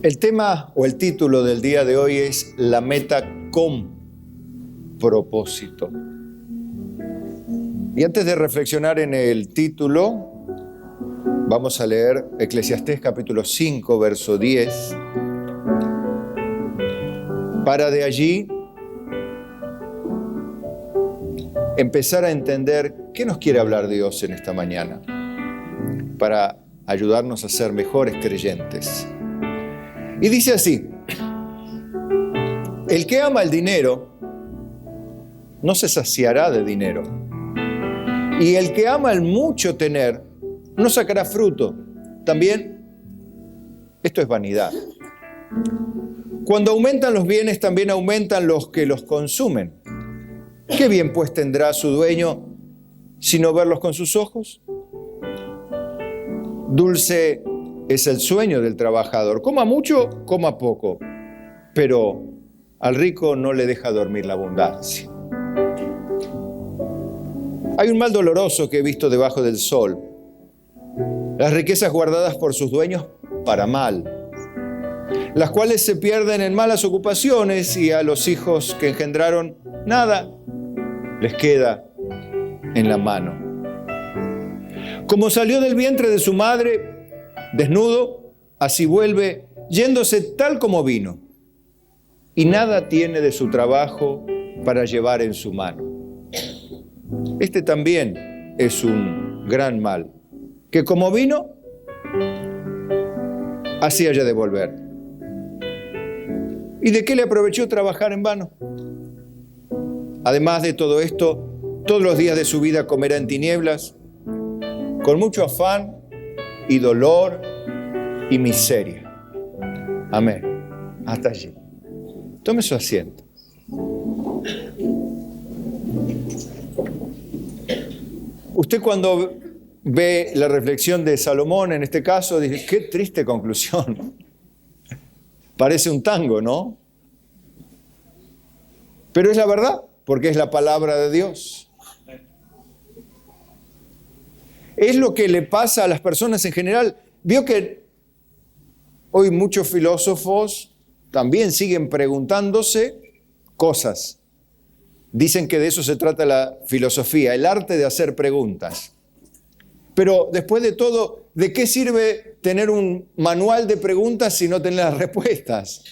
El tema o el título del día de hoy es La meta con propósito. Y antes de reflexionar en el título, vamos a leer Eclesiastés capítulo 5, verso 10, para de allí empezar a entender qué nos quiere hablar Dios en esta mañana, para ayudarnos a ser mejores creyentes. Y dice así: el que ama el dinero no se saciará de dinero, y el que ama el mucho tener no sacará fruto. También esto es vanidad. Cuando aumentan los bienes, también aumentan los que los consumen. ¿Qué bien pues tendrá su dueño sino verlos con sus ojos? Dulce es el sueño del trabajador. Coma mucho, coma poco, pero al rico no le deja dormir la abundancia. Hay un mal doloroso que he visto debajo del sol: las riquezas guardadas por sus dueños para mal, las cuales se pierden en malas ocupaciones, y a los hijos que engendraron nada les queda en la mano. Como salió del vientre de su madre desnudo, así vuelve, yéndose tal como vino, y nada tiene de su trabajo para llevar en su mano. Este también es un gran mal, que como vino, así haya de volver. ¿Y de qué le aprovechó trabajar en vano? Además de todo esto, todos los días de su vida comerá en tinieblas, con mucho afán y dolor y miseria. Amén. Hasta allí. Tome su asiento. Usted, cuando ve la reflexión de Salomón, en este caso, dice: qué triste conclusión. Parece un tango, ¿no? Pero es la verdad, porque es la palabra de Dios. Es lo que le pasa a las personas en general. Vio que hoy muchos filósofos también siguen preguntándose cosas. Dicen que de eso se trata la filosofía, el arte de hacer preguntas. Pero después de todo, ¿de qué sirve tener un manual de preguntas si no tener las respuestas?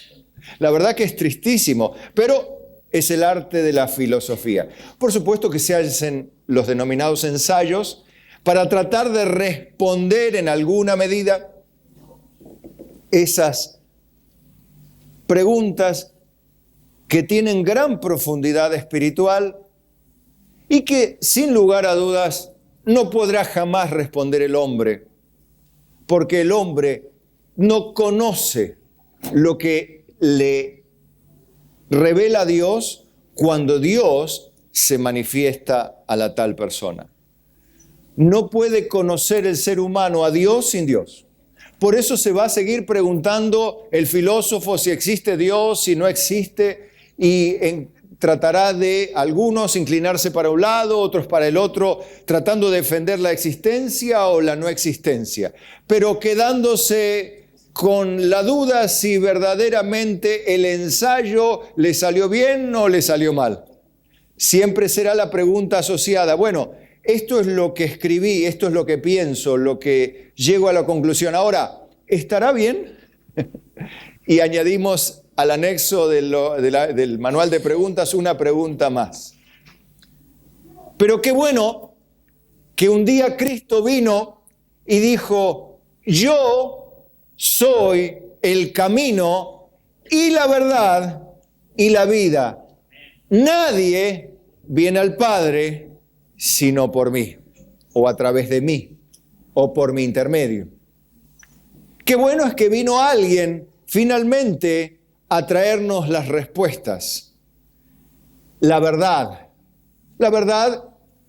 La verdad que es tristísimo, pero es el arte de la filosofía. Por supuesto que se hacen los denominados ensayos para tratar de responder en alguna medida esas preguntas que tienen gran profundidad espiritual y que, sin lugar a dudas, no podrá jamás responder el hombre, porque el hombre no conoce lo que le revela a Dios cuando Dios se manifiesta a la tal persona. No puede conocer el ser humano a Dios sin Dios. Por eso se va a seguir preguntando el filósofo si existe Dios, si no existe, y tratará de algunos inclinarse para un lado, otros para el otro, tratando de defender la existencia o la no existencia, pero quedándose con la duda si verdaderamente el ensayo le salió bien o le salió mal. Siempre será la pregunta asociada: bueno, esto es lo que escribí, esto es lo que pienso, lo que llego a la conclusión. Ahora, ¿estará bien? Y añadimos al anexo del manual de preguntas una pregunta más. Pero qué bueno que un día Cristo vino y dijo: yo soy el camino y la verdad y la vida. Nadie viene al Padre sino por mí, o a través de mí, o por mi intermedio. Qué bueno es que vino alguien finalmente a traernos las respuestas. La verdad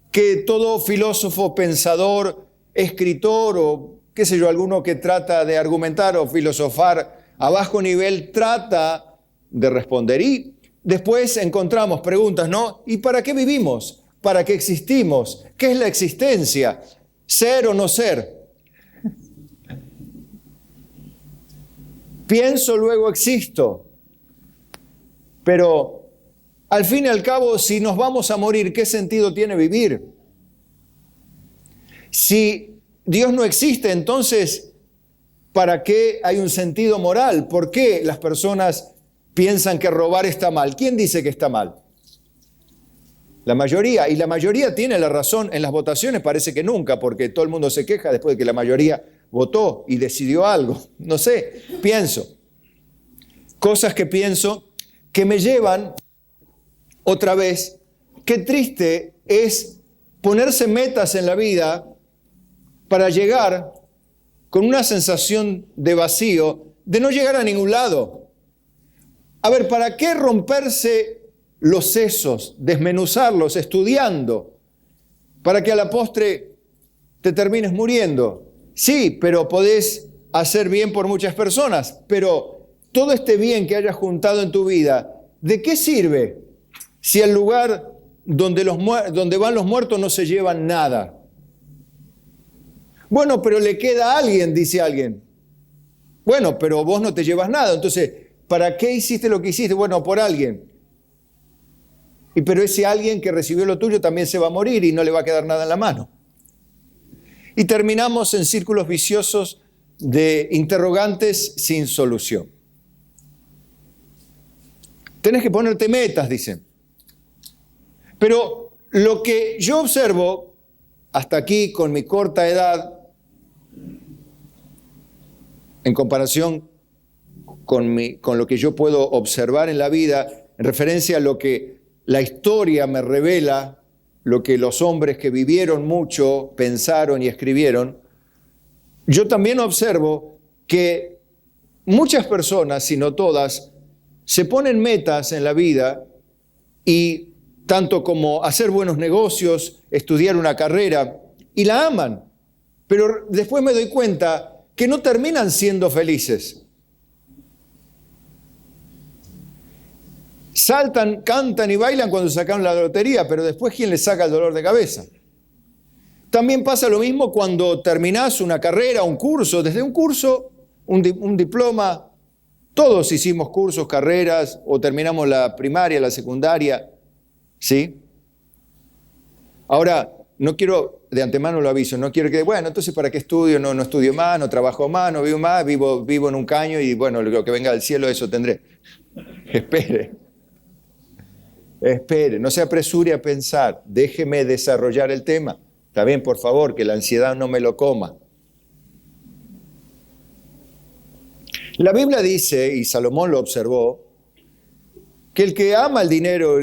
que todo filósofo, pensador, escritor o qué sé yo, alguno que trata de argumentar o filosofar a bajo nivel trata de responder. Y después encontramos preguntas, ¿no? ¿Y para qué vivimos? ¿Para qué existimos? ¿Qué es la existencia? ¿Ser o no ser? Pienso, luego existo. Pero al fin y al cabo, si nos vamos a morir, ¿qué sentido tiene vivir? Si Dios no existe, entonces, ¿para qué hay un sentido moral? ¿Por qué las personas piensan que robar está mal? ¿Quién dice que está mal? La mayoría, y la mayoría tiene la razón. En las votaciones parece que nunca, porque todo el mundo se queja después de que la mayoría votó y decidió algo. No sé, pienso. Cosas que pienso que me llevan otra vez. Qué triste es ponerse metas en la vida para llegar con una sensación de vacío, de no llegar a ningún lado. A ver, ¿para qué romperse los sesos, desmenuzarlos, estudiando, para que a la postre te termines muriendo? Sí, pero podés hacer bien por muchas personas, pero todo este bien que hayas juntado en tu vida, ¿de qué sirve si al lugar donde van los muertos no se llevan nada? Bueno, pero le queda a alguien, dice alguien. Bueno, pero vos no te llevas nada, entonces, ¿para qué hiciste lo que hiciste? Bueno, por alguien. Pero ese alguien que recibió lo tuyo también se va a morir y no le va a quedar nada en la mano. Y terminamos en círculos viciosos de interrogantes sin solución. Tenés que ponerte metas, dicen. Pero lo que yo observo, hasta aquí con mi corta edad, en comparación con lo que yo puedo observar en la vida, en referencia a lo que la historia me revela, lo que los hombres que vivieron mucho pensaron y escribieron, yo también observo que muchas personas, si no todas, se ponen metas en la vida y tanto como hacer buenos negocios, estudiar una carrera, y la aman, pero después me doy cuenta que no terminan siendo felices. Saltan, cantan y bailan cuando sacaron la lotería, pero después ¿quién les saca el dolor de cabeza? También pasa lo mismo cuando terminás una carrera, un curso, desde un curso, un diploma. Todos hicimos cursos, carreras, o terminamos la primaria, la secundaria, ¿sí? Ahora, no quiero, de antemano lo aviso, no quiero que, bueno, entonces ¿para qué estudio? No estudio más, no trabajo más, no vivo más, vivo en un caño y bueno, lo que venga del cielo eso tendré. Espere, no se apresure a pensar, déjeme desarrollar el tema. Está bien, por favor, que la ansiedad no me lo coma. La Biblia dice, y Salomón lo observó, que el que ama el dinero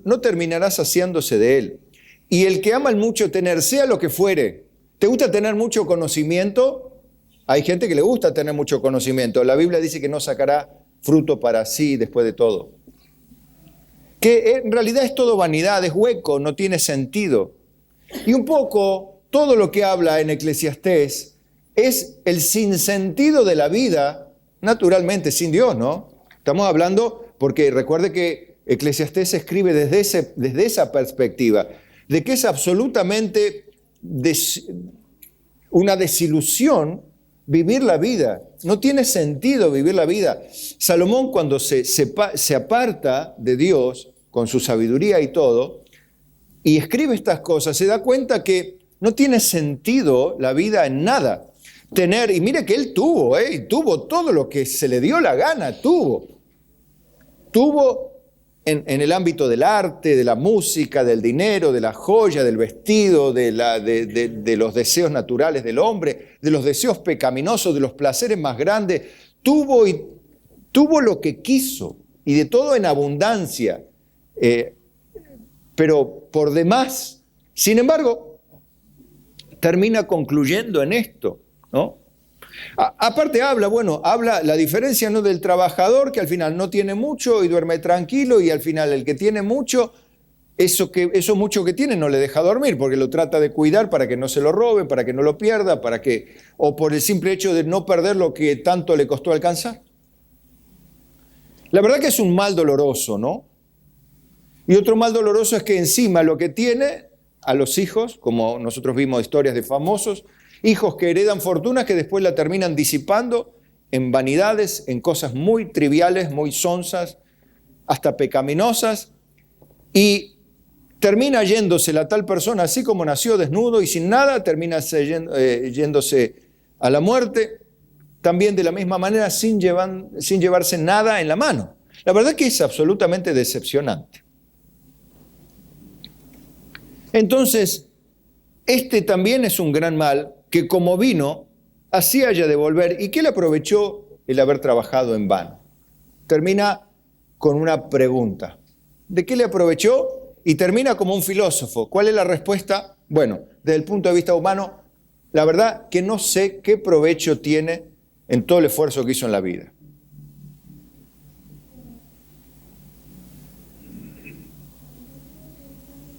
no terminará saciándose de él. Y el que ama el mucho tener, sea lo que fuere, ¿te gusta tener mucho conocimiento? Hay gente que le gusta tener mucho conocimiento. La Biblia dice que no sacará fruto para sí después de todo. Que en realidad es todo vanidad, es hueco, no tiene sentido. Y un poco todo lo que habla en Eclesiastés es el sinsentido de la vida, naturalmente sin Dios, ¿no? Estamos hablando, porque recuerde que Eclesiastés se escribe desde esa perspectiva, de que es absolutamente una desilusión vivir la vida. No tiene sentido vivir la vida. Salomón, cuando se aparta de Dios con su sabiduría y todo, y escribe estas cosas, se da cuenta que no tiene sentido la vida en nada. Y mire que él tuvo todo lo que se le dio la gana, tuvo en el ámbito del arte, de la música, del dinero, de la joya, del vestido, de los deseos naturales del hombre, de los deseos pecaminosos, de los placeres más grandes. Tuvo lo que quiso y de todo en abundancia, pero por demás. Sin embargo, termina concluyendo en esto, ¿no? Aparte habla la diferencia, ¿no?, del trabajador que al final no tiene mucho y duerme tranquilo, y al final el que tiene mucho, eso mucho que tiene no le deja dormir porque lo trata de cuidar para que no se lo roben, para que no lo pierda, o por el simple hecho de no perder lo que tanto le costó alcanzar. La verdad que es un mal doloroso, ¿no? Y otro mal doloroso es que encima lo que tiene a los hijos, como nosotros vimos historias de famosos, hijos que heredan fortunas que después la terminan disipando en vanidades, en cosas muy triviales, muy sonzas, hasta pecaminosas, y termina yéndose la tal persona así como nació, desnudo y sin nada, termina yéndose a la muerte, también de la misma manera sin llevarse nada en la mano. La verdad que es absolutamente decepcionante. Entonces, este también es un gran mal que como vino, así haya de volver. ¿Y qué le aprovechó el haber trabajado en vano? Termina con una pregunta. ¿De qué le aprovechó? Y termina como un filósofo. ¿Cuál es la respuesta? Bueno, desde el punto de vista humano, la verdad que no sé qué provecho tiene en todo el esfuerzo que hizo en la vida.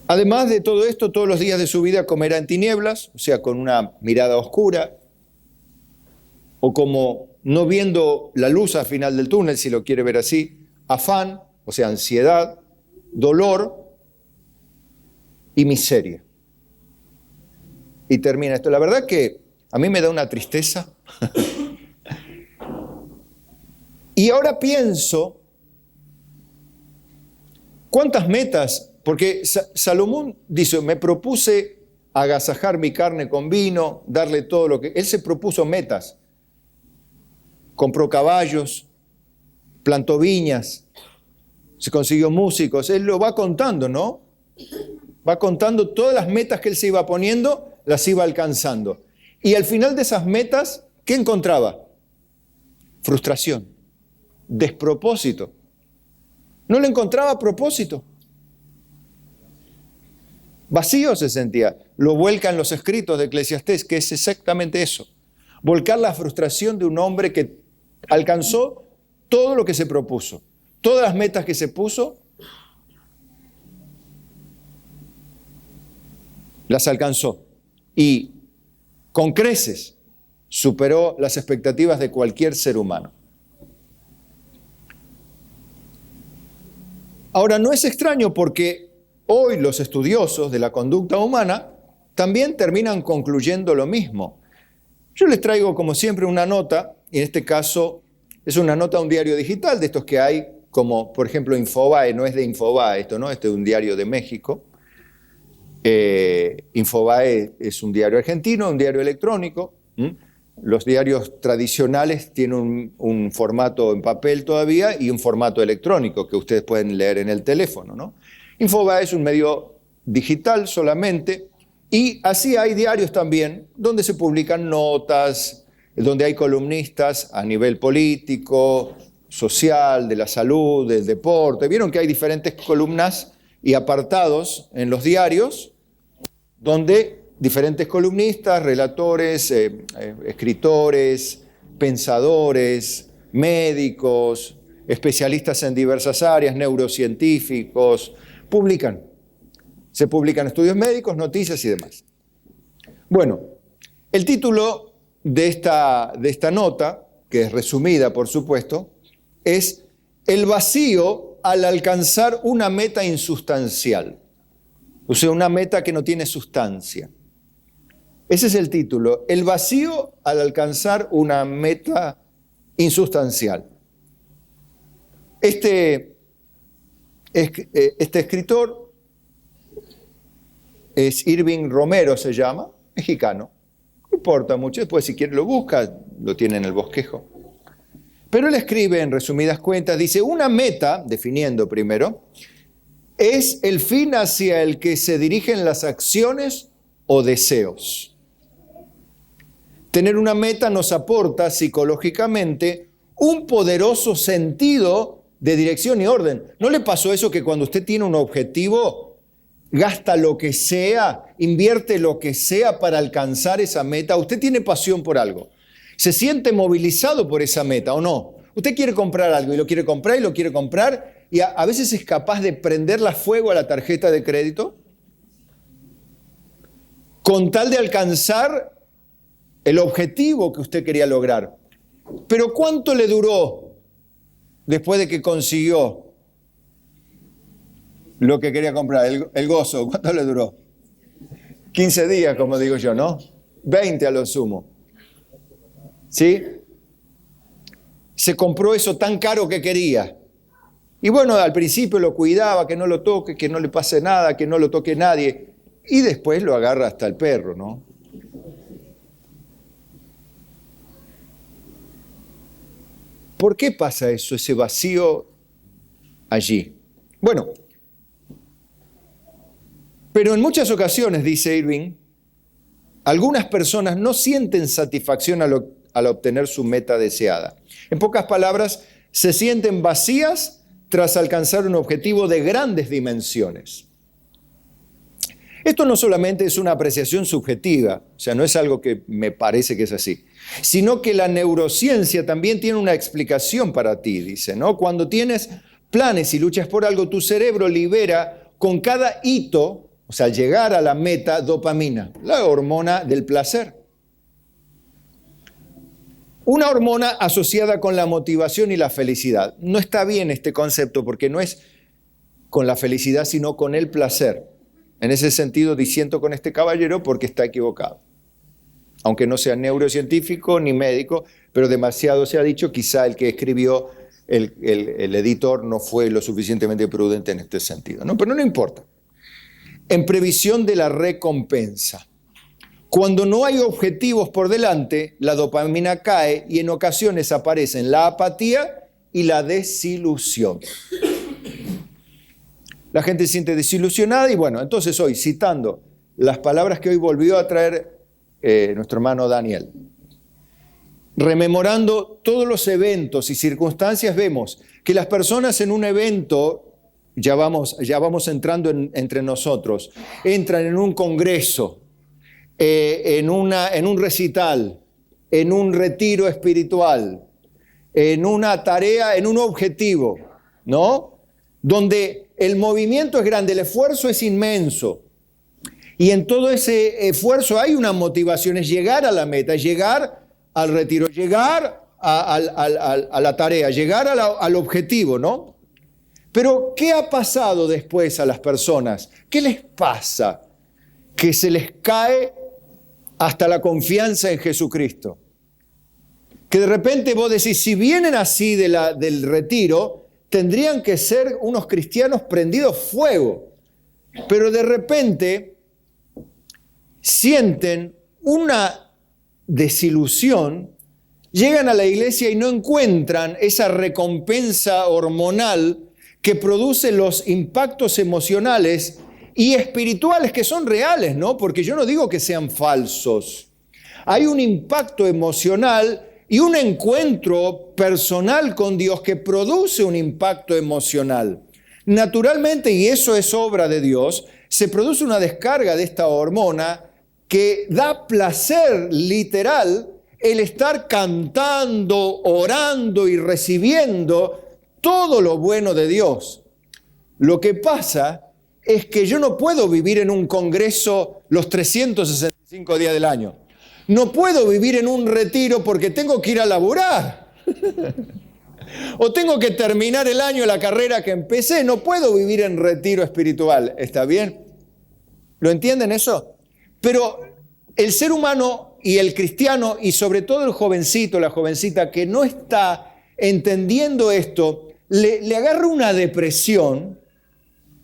Además de todo esto, todos los días de su vida comerá en tinieblas, o sea, con una mirada oscura, o como no viendo la luz al final del túnel, si lo quiere ver así, afán, o sea, ansiedad, dolor y miseria. Y termina esto. La verdad que a mí me da una tristeza. Y ahora pienso, ¿cuántas metas? Porque Salomón dice, me propuse agasajar mi carne con vino, darle todo lo que... Él se propuso metas. Compró caballos, plantó viñas, se consiguió músicos. Él lo va contando, ¿no? Va contando todas las metas que él se iba poniendo, las iba alcanzando. Y al final de esas metas, ¿qué encontraba? Frustración, despropósito. No le encontraba propósito. Vacío se sentía. Lo vuelca en los escritos de Eclesiastés, que es exactamente eso. Volcar la frustración de un hombre que alcanzó todo lo que se propuso. Todas las metas que se puso, las alcanzó. Y con creces superó las expectativas de cualquier ser humano. Ahora, no es extraño porque hoy los estudiosos de la conducta humana también terminan concluyendo lo mismo. Yo les traigo, como siempre, una nota, y en este caso es una nota a un diario digital, de estos que hay, como por ejemplo Infobae, no es de Infobae esto, ¿no? Este es un diario de México. Infobae es un diario argentino, un diario electrónico. Los diarios tradicionales tienen un formato en papel todavía y un formato electrónico que ustedes pueden leer en el teléfono, ¿no? Infobae es un medio digital solamente, y así hay diarios también donde se publican notas, donde hay columnistas a nivel político, social, de la salud, del deporte. Vieron que hay diferentes columnas y apartados en los diarios donde diferentes columnistas, relatores, escritores, pensadores, médicos, especialistas en diversas áreas, neurocientíficos, publican. Se publican estudios médicos, noticias y demás. Bueno, el título de esta nota, que es resumida por supuesto, es El vacío al alcanzar una meta insustancial. O sea, una meta que no tiene sustancia. Ese es el título, El vacío al alcanzar una meta insustancial. Este escritor es Irving Romero, se llama, mexicano. No importa mucho, después si quiere lo busca, lo tiene en el bosquejo. Pero él escribe en resumidas cuentas, dice, una meta, definiendo primero, es el fin hacia el que se dirigen las acciones o deseos. Tener una meta nos aporta psicológicamente un poderoso sentido de dirección y orden. ¿No le pasó eso que cuando usted tiene un objetivo, gasta lo que sea, invierte lo que sea para alcanzar esa meta? Usted tiene pasión por algo. ¿Se siente movilizado por esa meta o no? Usted quiere comprar algo y lo quiere comprar y lo quiere comprar y a veces es capaz de prenderle fuego a la tarjeta de crédito con tal de alcanzar el objetivo que usted quería lograr. Pero ¿cuánto le duró después de que consiguió lo que quería comprar? El gozo, ¿cuánto le duró? 15 días, como digo yo, ¿no? 20 a lo sumo. ¿Sí? se compró eso tan caro que quería. Y bueno, al principio lo cuidaba, que no lo toque, que no le pase nada, que no lo toque nadie. Y después lo agarra hasta el perro, ¿no? ¿Por qué pasa eso, ese vacío allí? Bueno, pero en muchas ocasiones, dice Irving, algunas personas no sienten satisfacción al obtener su meta deseada. En pocas palabras, se sienten vacías tras alcanzar un objetivo de grandes dimensiones. Esto no solamente es una apreciación subjetiva, o sea, no es algo que me parece que es así, sino que la neurociencia también tiene una explicación para ti, dice, ¿no? Cuando tienes planes y luchas por algo, tu cerebro libera con cada hito, o sea, llegar a la meta, dopamina, la hormona del placer. Una hormona asociada con la motivación y la felicidad. No está bien este concepto porque no es con la felicidad, sino con el placer. En ese sentido, disiento con este caballero porque está equivocado. Aunque no sea neurocientífico ni médico, pero demasiado se ha dicho, quizá el que escribió, el editor, no fue lo suficientemente prudente en este sentido, ¿no? Pero no importa. En previsión de la recompensa. Cuando no hay objetivos por delante, la dopamina cae y en ocasiones aparecen la apatía y la desilusión. La gente se siente desilusionada y bueno, entonces hoy, citando las palabras que hoy volvió a traer nuestro hermano Daniel, rememorando todos los eventos y circunstancias, vemos que las personas en un evento, ya vamos entrando entre nosotros, entran en un congreso, en un recital, en un retiro espiritual, en una tarea, en un objetivo, ¿no? Donde el movimiento es grande, el esfuerzo es inmenso. Y en todo ese esfuerzo hay una motivación, es llegar a la meta, llegar al retiro, llegar a la tarea, llegar al objetivo, ¿no? Pero, ¿qué ha pasado después a las personas? ¿Qué les pasa? Que se les cae hasta la confianza en Jesucristo. Que de repente vos decís, si vienen así del retiro, tendrían que ser unos cristianos prendidos fuego. Pero de repente sienten una desilusión, llegan a la iglesia y no encuentran esa recompensa hormonal que produce los impactos emocionales y espirituales que son reales, ¿no? Porque yo no digo que sean falsos. Hay un impacto emocional y un encuentro personal con Dios que produce un impacto emocional. Naturalmente, y eso es obra de Dios, se produce una descarga de esta hormona que da placer literal el estar cantando, orando y recibiendo todo lo bueno de Dios. Lo que pasa es que yo no puedo vivir en un congreso los 365 días del año. No puedo vivir en un retiro porque tengo que ir a laburar. O tengo que terminar el año la carrera que empecé. No puedo vivir en retiro espiritual. ¿Está bien? ¿Lo entienden eso? Pero el ser humano y el cristiano, y sobre todo el jovencito, la jovencita que no está entendiendo esto, le agarra una depresión,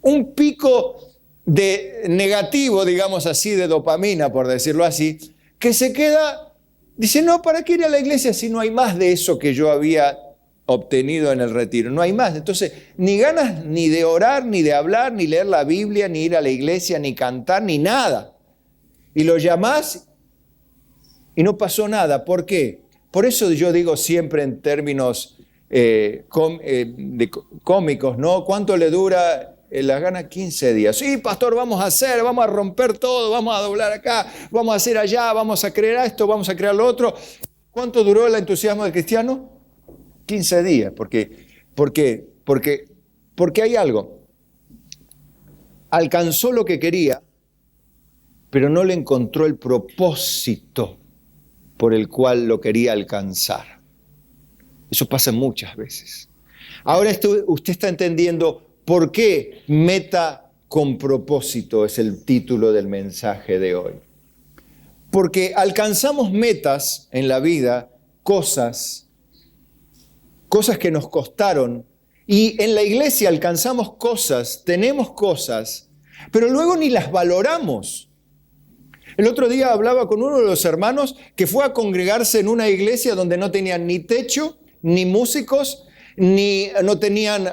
un pico de negativo, digamos así, de dopamina, por decirlo así, que se queda, dice, no, ¿para qué ir a la iglesia si no hay más de eso que yo había obtenido en el retiro? No hay más. Entonces, ni ganas ni de orar, ni de hablar, ni leer la Biblia, ni ir a la iglesia, ni cantar, ni nada. Y lo llamás y no pasó nada. ¿Por qué? Por eso yo digo siempre en términos cómicos, ¿no? ¿Cuánto le dura la gana? 15 días. Sí, pastor, vamos a romper todo, vamos a doblar acá, vamos a hacer allá, vamos a creer esto, vamos a crear lo otro. ¿Cuánto duró el entusiasmo del cristiano? 15 días. ¿Por qué? Porque hay algo. Alcanzó lo que quería, pero no le encontró el propósito por el cual lo quería alcanzar. Eso pasa muchas veces. Ahora usted está entendiendo por qué meta con propósito es el título del mensaje de hoy. Porque alcanzamos metas en la vida, cosas cosas que nos costaron. Y en la iglesia alcanzamos cosas, tenemos cosas, pero luego ni las valoramos. El otro día hablaba con uno de los hermanos que fue a congregarse en una iglesia donde no tenían ni techo, ni músicos, no tenían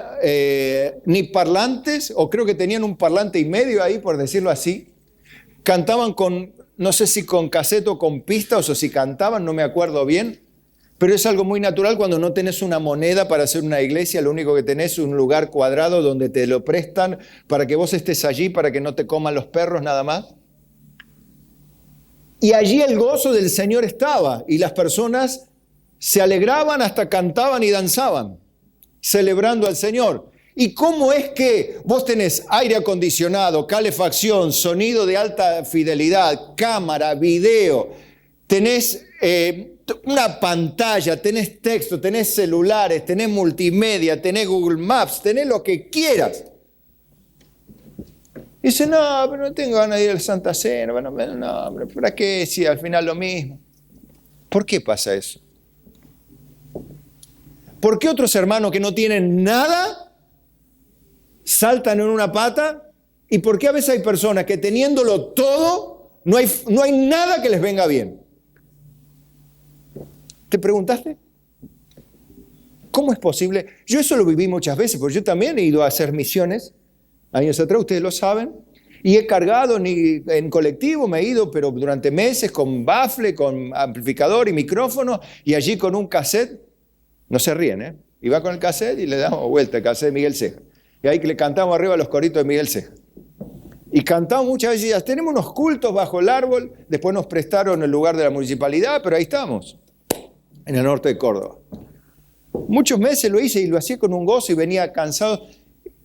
ni parlantes, o creo que tenían un parlante y medio ahí, por decirlo así. Cantaban con, no sé si con cassette o con pistas, o si cantaban, no me acuerdo bien. Pero es algo muy natural cuando no tenés una moneda para hacer una iglesia, lo único que tenés es un lugar cuadrado donde te lo prestan para que vos estés allí, para que no te coman los perros nada más. Y allí el gozo del Señor estaba y las personas se alegraban, hasta cantaban y danzaban, celebrando al Señor. ¿Y cómo es que vos tenés aire acondicionado, calefacción, sonido de alta fidelidad, cámara, video, tenés una pantalla, tenés texto, tenés celulares, tenés multimedia, tenés Google Maps, tenés lo que quieras? Y dice, no, pero no tengo ganas de ir al Santa Cena, bueno, no, pero ¿para qué? Si al final lo mismo. ¿Por qué pasa eso? ¿Por qué otros hermanos que no tienen nada saltan en una pata? ¿Y por qué a veces hay personas que teniéndolo todo, no hay nada que les venga bien? ¿Te preguntaste? ¿Cómo es posible? Yo eso lo viví muchas veces, porque yo también he ido a hacer misiones años atrás, ustedes lo saben, y he cargado en colectivo, me he ido, pero durante meses con bafle, con amplificador y micrófono, y allí con un cassette, no se ríen, ¿eh? Iba con el cassette y le damos vuelta el cassette de Miguel Ceja. Y ahí que le cantamos arriba los coritos de Miguel Ceja. Y cantamos muchas veces, tenemos unos cultos bajo el árbol, después nos prestaron el lugar de la municipalidad, pero ahí estamos, en el norte de Córdoba. Muchos meses lo hice y lo hacía con un gozo y venía cansado,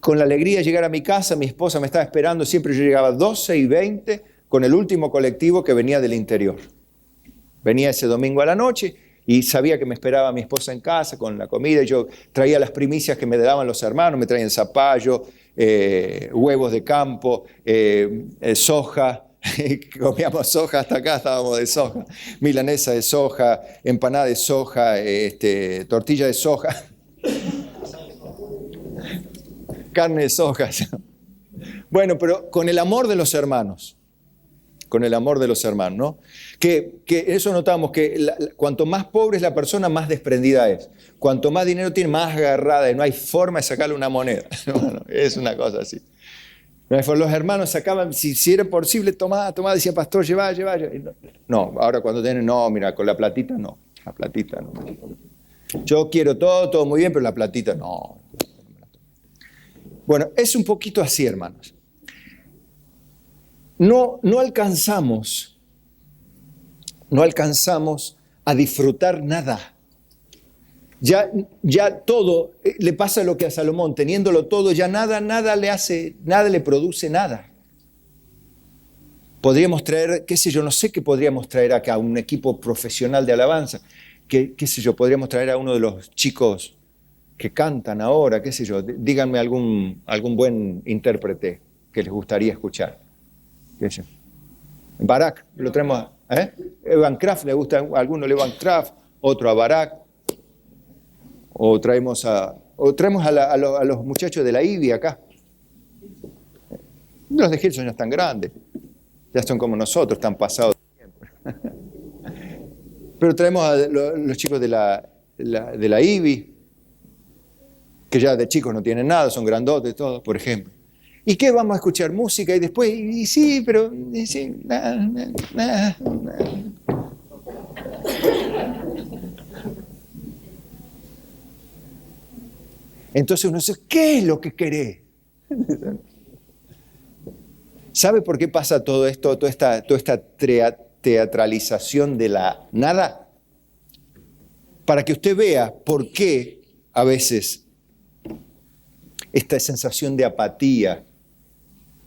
con la alegría de llegar a mi casa. Mi esposa me estaba esperando, siempre yo llegaba a 12:20 con el último colectivo que venía del interior. Venía ese domingo a la noche y sabía que me esperaba mi esposa en casa con la comida, y yo traía las primicias que me daban los hermanos, me traían zapallo, huevos de campo, soja. Comíamos soja, hasta acá estábamos de soja, milanesa de soja, empanada de soja, tortilla de soja, carne de soja. Bueno, pero con el amor de los hermanos, ¿no? Que eso notamos, que cuanto más pobre es la persona, más desprendida es. Cuanto más dinero tiene, más agarrada, y no hay forma de sacarle una moneda. Bueno, es una cosa así. Los hermanos sacaban, si era posible, tomá, decía, pastor, llevá. No, ahora cuando tienen, no, mira, con la platita no. Yo quiero todo muy bien, pero la platita no. Bueno, es un poquito así, hermanos. No alcanzamos a disfrutar nada. Ya todo, le pasa lo que a Salomón, teniéndolo todo, ya nada le produce nada. Podríamos traer, qué sé yo, no sé qué podríamos traer acá, un equipo profesional de alabanza, qué sé yo, podríamos traer a uno de los chicos que cantan ahora, qué sé yo, díganme algún buen intérprete que les gustaría escuchar. ¿Qué sé yo? Barak, lo traemos, Evan Kraft, le gusta a alguno Evan Kraft, otro a Barak. O traemos a los muchachos de la IBI acá. Los de Hilson ya están grandes. Ya son como nosotros, están pasados de tiempo. Pero traemos a los chicos de la IBI, que ya de chicos no tienen nada, son grandotes, todos, por ejemplo. ¿Y qué? Vamos a escuchar música y después, y sí, pero... Sí, Entonces uno dice, ¿qué es lo que querés? ¿Sabe por qué pasa todo esto, toda esta teatralización de la nada? Para que usted vea por qué a veces esta sensación de apatía,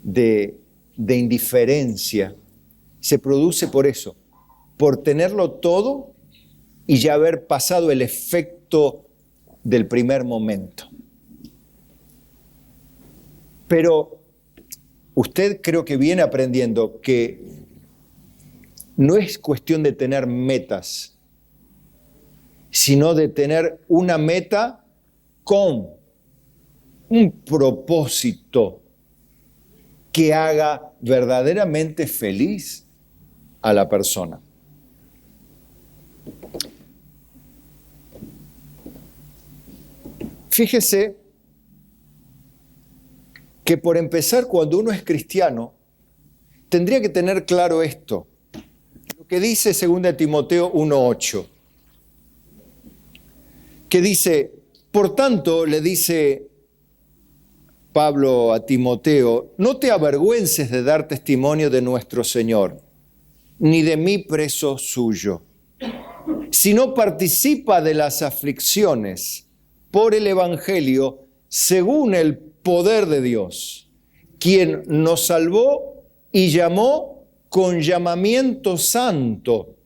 de indiferencia, se produce por eso, por tenerlo todo y ya haber pasado el efecto del primer momento. Pero usted creo que viene aprendiendo que no es cuestión de tener metas, sino de tener una meta con un propósito que haga verdaderamente feliz a la persona. Fíjese que por empezar, cuando uno es cristiano, tendría que tener claro esto, lo que dice 2 Timoteo 1:8, que dice, por tanto, le dice Pablo a Timoteo, no te avergüences de dar testimonio de nuestro Señor, ni de mí preso suyo, sino participa de las aflicciones por el Evangelio según el poder de Dios, quien nos salvó y llamó con llamamiento santo,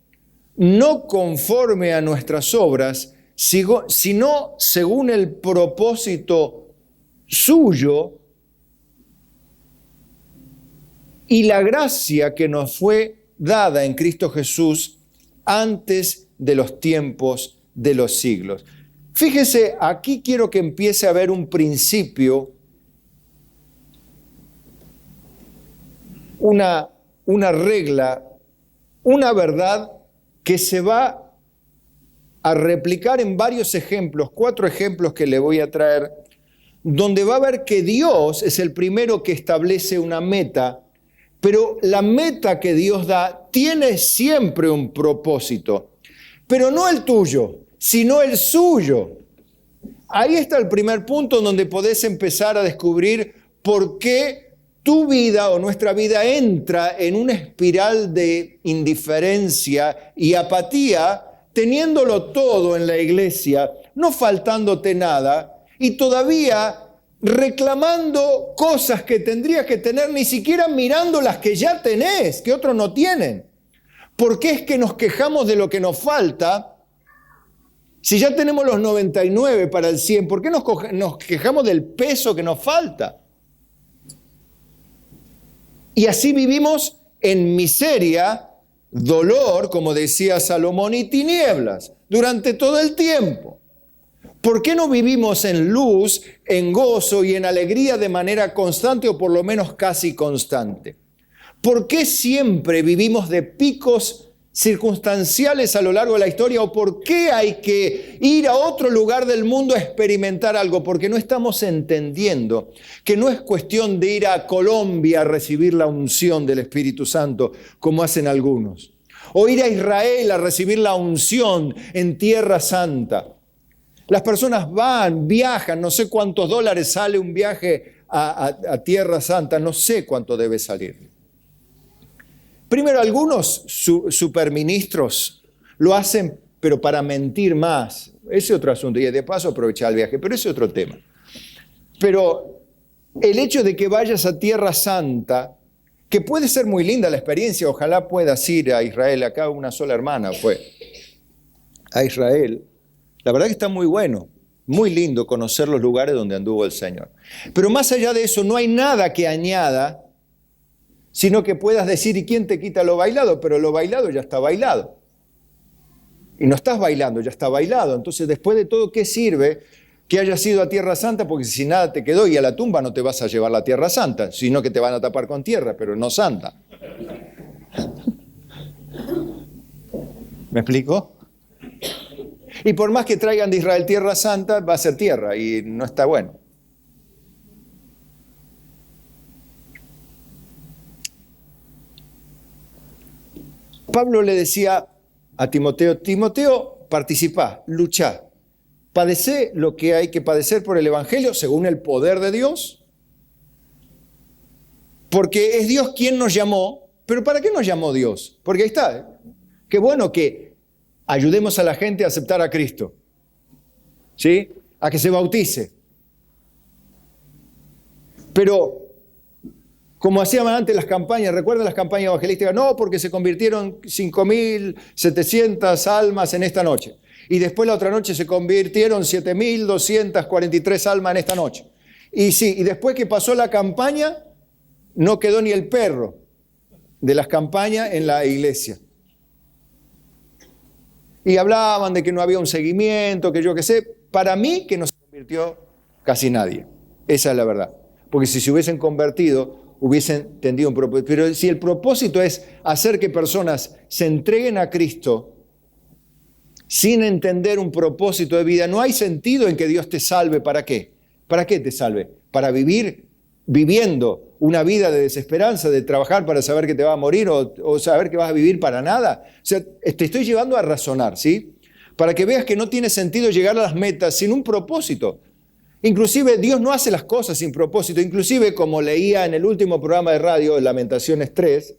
no conforme a nuestras obras, sino según el propósito suyo y la gracia que nos fue dada en Cristo Jesús antes de los tiempos de los siglos. Fíjese, aquí quiero que empiece a haber un principio, una regla, una verdad que se va a replicar en varios ejemplos, 4 ejemplos que le voy a traer, donde va a ver que Dios es el primero que establece una meta, pero la meta que Dios da tiene siempre un propósito, pero no el tuyo, sino el suyo. Ahí está el primer punto donde podés empezar a descubrir por qué tu vida o nuestra vida entra en una espiral de indiferencia y apatía, teniéndolo todo en la iglesia, no faltándote nada y todavía reclamando cosas que tendrías que tener, ni siquiera mirando las que ya tenés, que otros no tienen. ¿Por qué es que nos quejamos de lo que nos falta? Si ya tenemos los 99 para el 100, ¿por qué nos quejamos del peso que nos falta? Y así vivimos en miseria, dolor, como decía Salomón, y tinieblas durante todo el tiempo. ¿Por qué no vivimos en luz, en gozo y en alegría de manera constante o por lo menos casi constante? ¿Por qué siempre vivimos de picos circunstanciales a lo largo de la historia? ¿O por qué hay que ir a otro lugar del mundo a experimentar algo? Porque no estamos entendiendo que no es cuestión de ir a Colombia a recibir la unción del Espíritu Santo, como hacen algunos. O ir a Israel a recibir la unción en Tierra Santa. Las personas van, viajan, no sé cuántos dólares sale un viaje a Tierra Santa, no sé cuánto debe salir. Primero, algunos superministros lo hacen, pero para mentir más. Ese es otro asunto, y de paso aprovechar el viaje, pero ese es otro tema. Pero el hecho de que vayas a Tierra Santa, que puede ser muy linda la experiencia, ojalá puedas ir a Israel, acá una sola hermana fue a Israel. La verdad que está muy bueno, muy lindo conocer los lugares donde anduvo el Señor. Pero más allá de eso, no hay nada que añada, sino que puedas decir, ¿y quién te quita lo bailado? Pero lo bailado ya está bailado. Y no estás bailando, ya está bailado. Entonces, después de todo, ¿qué sirve que hayas ido a Tierra Santa? Porque si nada te quedó y a la tumba no te vas a llevar la Tierra Santa, sino que te van a tapar con tierra, pero no santa. ¿Me explico? Y por más que traigan de Israel Tierra Santa, va a ser tierra y no está bueno. Pablo le decía a Timoteo, Timoteo, participá, luchá, padecé lo que hay que padecer por el Evangelio según el poder de Dios, porque es Dios quien nos llamó. ¿Pero para qué nos llamó Dios? Porque ahí está, qué bueno que ayudemos a la gente a aceptar a Cristo, ¿sí? A que se bautice. Pero, como hacían antes las campañas, ¿recuerdan las campañas evangelísticas? No, porque se convirtieron 5.700 almas en esta noche. Y después la otra noche se convirtieron 7.243 almas en esta noche. Y sí, y después que pasó la campaña, no quedó ni el perro de las campañas en la iglesia. Y hablaban de que no había un seguimiento, que yo qué sé. Para mí que no se convirtió casi nadie. Esa es la verdad. Porque si se hubiesen convertido, hubiesen tendido un propósito. Pero si el propósito es hacer que personas se entreguen a Cristo sin entender un propósito de vida, no hay sentido en que Dios te salve. ¿Para qué? ¿Para qué te salve? ¿Para vivir viviendo una vida de desesperanza, de trabajar para saber que te vas a morir o saber que vas a vivir para nada? O sea, te estoy llevando a razonar, ¿sí? Para que veas que no tiene sentido llegar a las metas sin un propósito. Inclusive Dios no hace las cosas sin propósito. Inclusive, como leía en el último programa de radio, Lamentaciones 3,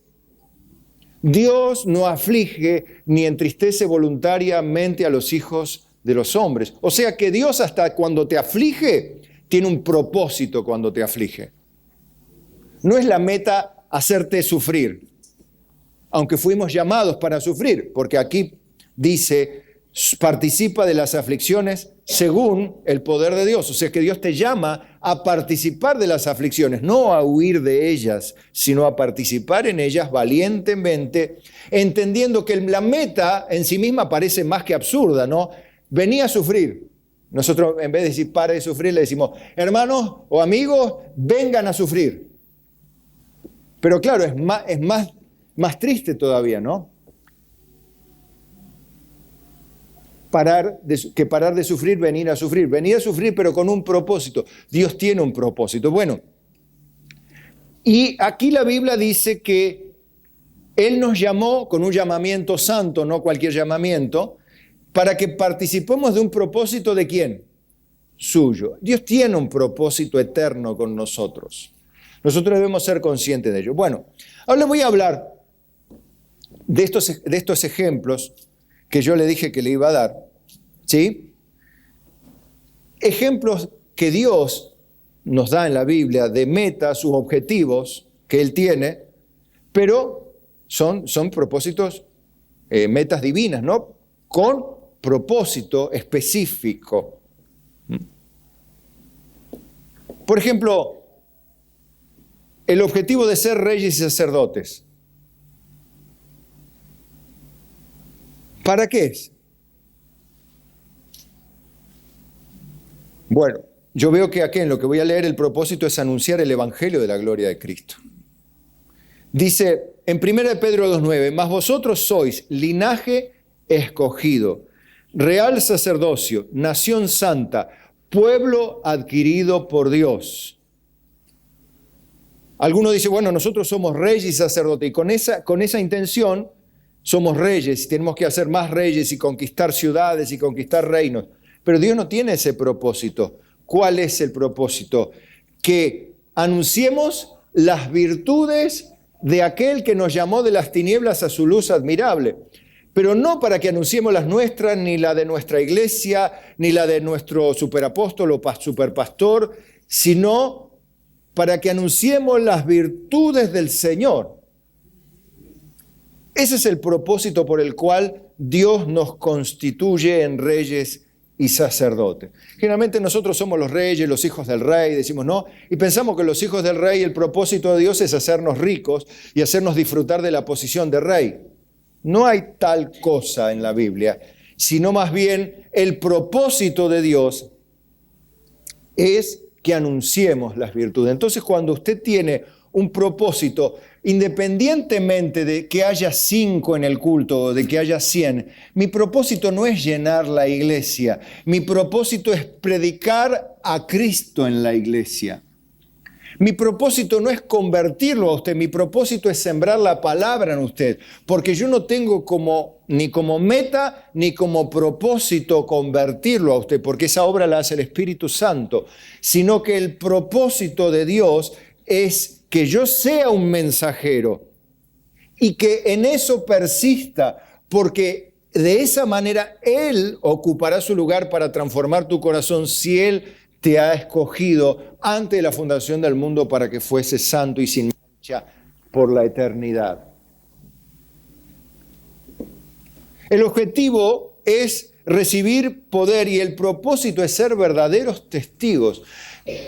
Dios no aflige ni entristece voluntariamente a los hijos de los hombres. O sea que Dios hasta cuando te aflige, tiene un propósito cuando te aflige. No es la meta hacerte sufrir, aunque fuimos llamados para sufrir, porque aquí dice, participa de las aflicciones según el poder de Dios. O sea que Dios te llama a participar de las aflicciones, no a huir de ellas, sino a participar en ellas valientemente, entendiendo que la meta en sí misma parece más que absurda, ¿no? Venía a sufrir. Nosotros, en vez de decir pare de sufrir, le decimos, hermanos o amigos, vengan a sufrir. Pero claro, es más triste todavía, ¿no? Parar de sufrir, venir a sufrir. Venir a sufrir, pero con un propósito. Dios tiene un propósito. Bueno, y aquí la Biblia dice que Él nos llamó con un llamamiento santo, no cualquier llamamiento, para que participemos de un propósito ¿de quién? Suyo. Dios tiene un propósito eterno con nosotros. Nosotros debemos ser conscientes de ello. Bueno, ahora les voy a hablar de estos ejemplos que yo le dije que le iba a dar, ¿sí? Ejemplos que Dios nos da en la Biblia de metas, sus objetivos que Él tiene, pero son propósitos, metas divinas, ¿no? Con propósito específico. Por ejemplo, el objetivo de ser reyes y sacerdotes. ¿Para qué es? Bueno, yo veo que aquí en lo que voy a leer el propósito es anunciar el evangelio de la gloria de Cristo. Dice en 1 Pedro 2:9, mas vosotros sois linaje escogido, real sacerdocio, nación santa, pueblo adquirido por Dios. Algunos dicen, bueno, nosotros somos reyes y sacerdotes, y con esa intención somos reyes, y tenemos que hacer más reyes y conquistar ciudades y conquistar reinos. Pero Dios no tiene ese propósito. ¿Cuál es el propósito? Que anunciemos las virtudes de aquel que nos llamó de las tinieblas a su luz admirable. Pero no para que anunciemos las nuestras, ni la de nuestra iglesia, ni la de nuestro superapóstol o superpastor, sino para que anunciemos las virtudes del Señor. Ese es el propósito por el cual Dios nos constituye en reyes y sacerdotes. Generalmente nosotros somos los reyes, los hijos del rey, decimos no, y pensamos que los hijos del rey, el propósito de Dios es hacernos ricos y hacernos disfrutar de la posición de rey. No hay tal cosa en la Biblia, sino más bien el propósito de Dios es que anunciemos las virtudes. Entonces, cuando usted tiene un propósito, independientemente de que haya 5 en el culto o de que haya 100, mi propósito no es llenar la iglesia, mi propósito es predicar a Cristo en la iglesia. Mi propósito no es convertirlo a usted, mi propósito es sembrar la palabra en usted, porque yo no tengo ni como meta ni como propósito convertirlo a usted, porque esa obra la hace el Espíritu Santo, sino que el propósito de Dios es que yo sea un mensajero y que en eso persista, porque de esa manera Él ocupará su lugar para transformar tu corazón si Él te ha escogido antes de la fundación del mundo para que fuese santo y sin mancha por la eternidad. El objetivo es recibir poder y el propósito es ser verdaderos testigos.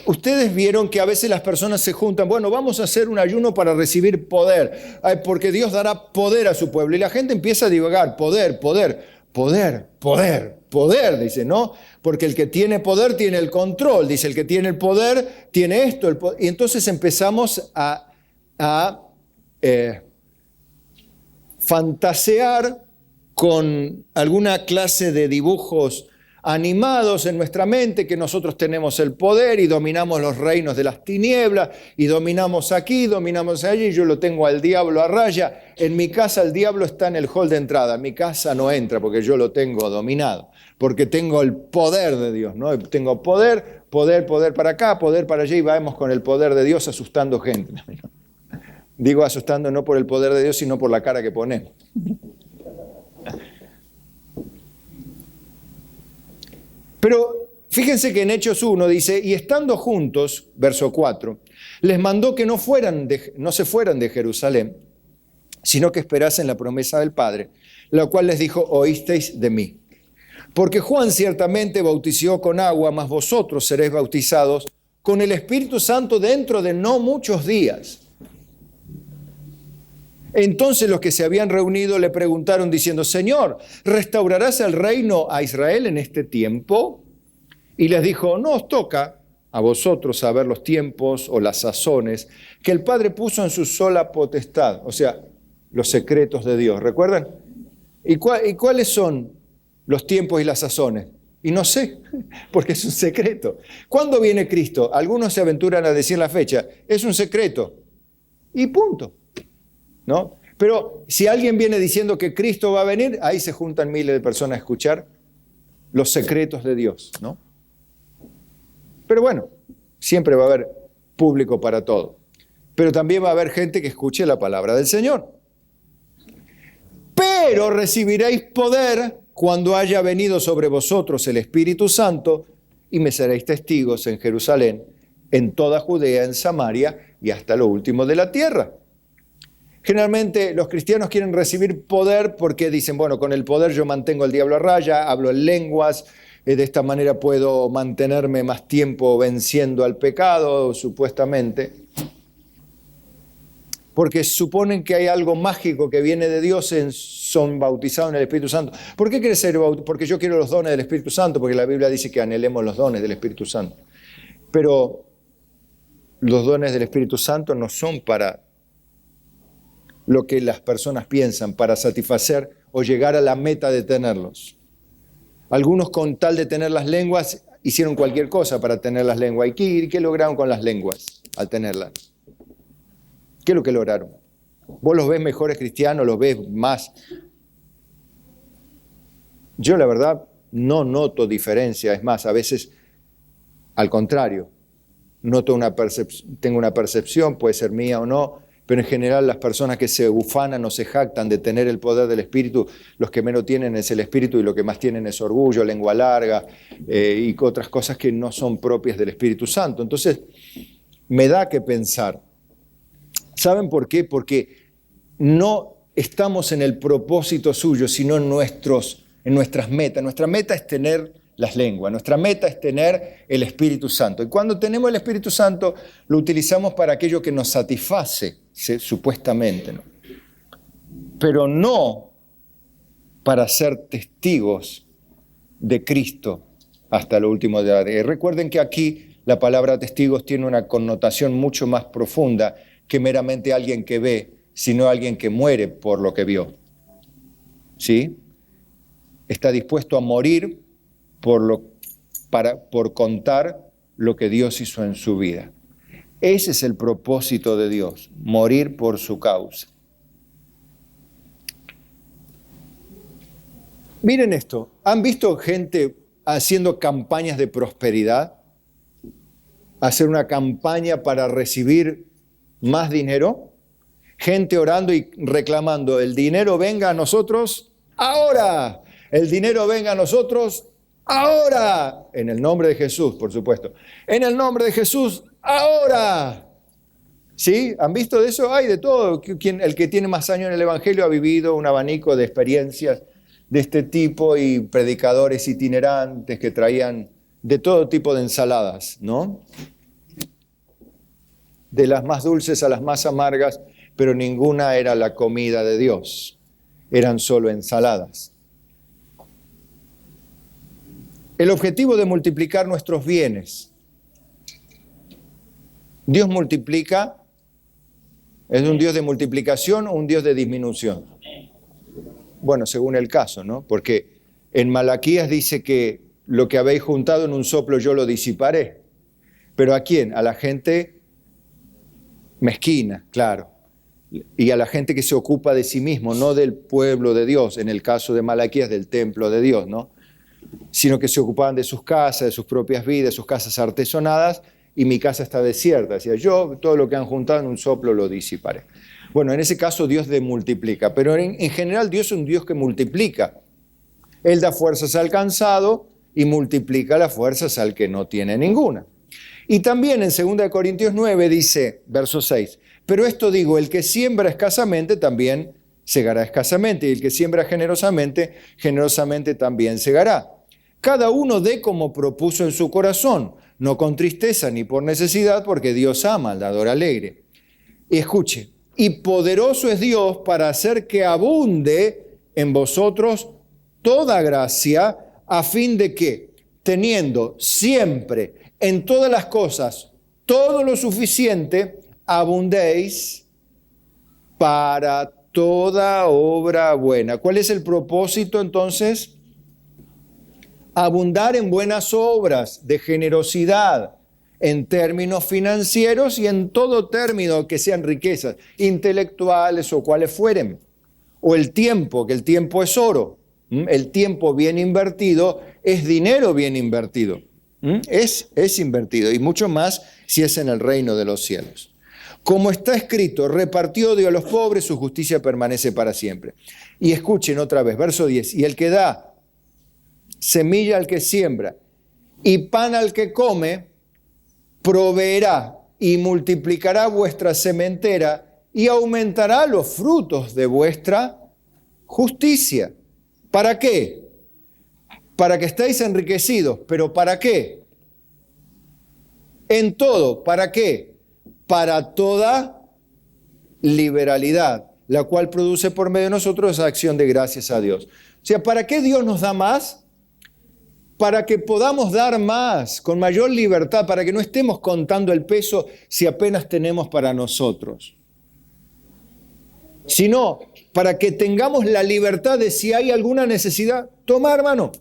Ustedes vieron que a veces las personas se juntan, bueno, vamos a hacer un ayuno para recibir poder, porque Dios dará poder a su pueblo. Y la gente empieza a divagar, poder. poder, poder, poder, dice, ¿no? Porque el que tiene poder tiene el control, dice, el que tiene el poder tiene esto. Y entonces empezamos a fantasear con alguna clase de dibujos animados en nuestra mente, que nosotros tenemos el poder y dominamos los reinos de las tinieblas, y dominamos aquí, dominamos allí, yo lo tengo al diablo a raya. En mi casa el diablo está en el hall de entrada, en mi casa no entra porque yo lo tengo dominado, porque tengo el poder de Dios, ¿no? Tengo poder, poder, poder para acá, poder para allá, y vamos con el poder de Dios asustando gente. Digo asustando no por el poder de Dios, sino por la cara que ponemos. Pero fíjense que en Hechos 1 dice, y estando juntos, verso 4, les mandó que no se fueran de Jerusalén, sino que esperasen la promesa del Padre, la cual les dijo, oísteis de mí. Porque Juan ciertamente bautizó con agua, mas vosotros seréis bautizados con el Espíritu Santo dentro de no muchos días. Entonces los que se habían reunido le preguntaron diciendo, Señor, ¿restaurarás el reino a Israel en este tiempo? Y les dijo, no os toca a vosotros saber los tiempos o las sazones que el Padre puso en su sola potestad, o sea, los secretos de Dios. ¿Recuerdan? ¿Y cuáles son los tiempos y las sazones? Y no sé, porque es un secreto. ¿Cuándo viene Cristo? Algunos se aventuran a decir la fecha. Es un secreto. Y punto. ¿No? Pero si alguien viene diciendo que Cristo va a venir, ahí se juntan miles de personas a escuchar los secretos de Dios, ¿no? Pero bueno, siempre va a haber público para todo. Pero también va a haber gente que escuche la palabra del Señor. Pero recibiréis poder cuando haya venido sobre vosotros el Espíritu Santo y me seréis testigos en Jerusalén, en toda Judea, en Samaria y hasta lo último de la tierra. Generalmente los cristianos quieren recibir poder porque dicen, bueno, con el poder yo mantengo al diablo a raya, hablo en lenguas, de esta manera puedo mantenerme más tiempo venciendo al pecado, supuestamente. Porque suponen que hay algo mágico que viene de Dios, son bautizados en el Espíritu Santo. ¿Por qué quieres ser bautizado? Porque yo quiero los dones del Espíritu Santo, porque la Biblia dice que anhelemos los dones del Espíritu Santo. Pero los dones del Espíritu Santo no son para lo que las personas piensan, para satisfacer o llegar a la meta de tenerlos. Algunos con tal de tener las lenguas hicieron cualquier cosa para tener las lenguas. ¿Y qué lograron con las lenguas al tenerlas? ¿Qué es lo que lograron? ¿Vos los ves mejores cristianos? ¿Los ves más? Yo la verdad no noto diferencia. Es más, a veces al contrario. Tengo una percepción, puede ser mía o no, pero en general las personas que se ufanan o se jactan de tener el poder del Espíritu, los que menos tienen es el Espíritu y lo que más tienen es orgullo, lengua larga y otras cosas que no son propias del Espíritu Santo. Entonces, me da que pensar. ¿Saben por qué? Porque no estamos en el propósito suyo, sino en nuestras metas. Nuestra meta es tener las lenguas, nuestra meta es tener el Espíritu Santo. Y cuando tenemos el Espíritu Santo, lo utilizamos para aquello que nos satisface, supuestamente, ¿no? Pero no para ser testigos de Cristo hasta lo último de la vida. Recuerden que aquí la palabra testigos tiene una connotación mucho más profunda que meramente alguien que ve, sino alguien que muere por lo que vio. ¿Sí? Está dispuesto a morir por contar lo que Dios hizo en su vida. Ese es el propósito de Dios, morir por su causa. Miren esto, ¿han visto gente haciendo campañas de prosperidad? Hacer una campaña para recibir más dinero. Gente orando y reclamando, el dinero venga a nosotros ahora. El dinero venga a nosotros ahora. En el nombre de Jesús, por supuesto. En el nombre de Jesús, ahora. ¿Sí? ¿Han visto de eso? Hay de todo. El que tiene más años en el Evangelio ha vivido un abanico de experiencias de este tipo y predicadores itinerantes que traían de todo tipo de ensaladas, ¿no? De las más dulces a las más amargas, pero ninguna era la comida de Dios. Eran solo ensaladas. el objetivo de multiplicar nuestros bienes. Dios multiplica, ¿es un Dios de multiplicación o un Dios de disminución? Bueno, según el caso, ¿no? Porque en Malaquías dice que lo que habéis juntado en un soplo yo lo disiparé. ¿Pero a quién? A la gente mezquina, claro. Y a la gente que se ocupa de sí mismo, no del pueblo de Dios, en el caso de Malaquías del templo de Dios, ¿no? Sino que se ocupaban de sus casas, de sus propias vidas, sus casas artesonadas, y mi casa está desierta. Decía, yo todo lo que han juntado en un soplo lo disiparé. Bueno, en ese caso Dios multiplica, pero en general Dios es un Dios que multiplica. Él da fuerzas al cansado y multiplica las fuerzas al que no tiene ninguna. Y también en 2 Corintios 9 dice, verso 6, pero esto digo, el que siembra escasamente también segará escasamente, y el que siembra generosamente, generosamente también segará. Cada uno dé como propuso en su corazón, no con tristeza ni por necesidad, porque Dios ama al dador alegre. Y escuche, y poderoso es Dios para hacer que abunde en vosotros toda gracia, a fin de que, teniendo siempre en todas las cosas todo lo suficiente, abundéis para toda obra buena. ¿Cuál es el propósito entonces? Abundar en buenas obras de generosidad, en términos financieros y en todo término que sean riquezas, intelectuales o cuales fueren. O el tiempo, que el tiempo es oro. El tiempo bien invertido es dinero bien invertido. Es invertido, y mucho más si es en el reino de los cielos. Como está escrito, repartió Dios a los pobres, su justicia permanece para siempre. Y escuchen otra vez, verso 10, y el que da semilla al que siembra y pan al que come, proveerá y multiplicará vuestra sementera y aumentará los frutos de vuestra justicia. ¿Para qué? Para que estéis enriquecidos. ¿Pero para qué? En todo. ¿Para qué? Para toda liberalidad, la cual produce por medio de nosotros esa acción de gracias a Dios. O sea, ¿para qué Dios nos da más? Para que podamos dar más, con mayor libertad, para que no estemos contando el peso si apenas tenemos para nosotros. Sino para que tengamos la libertad de, si hay alguna necesidad, toma, hermano.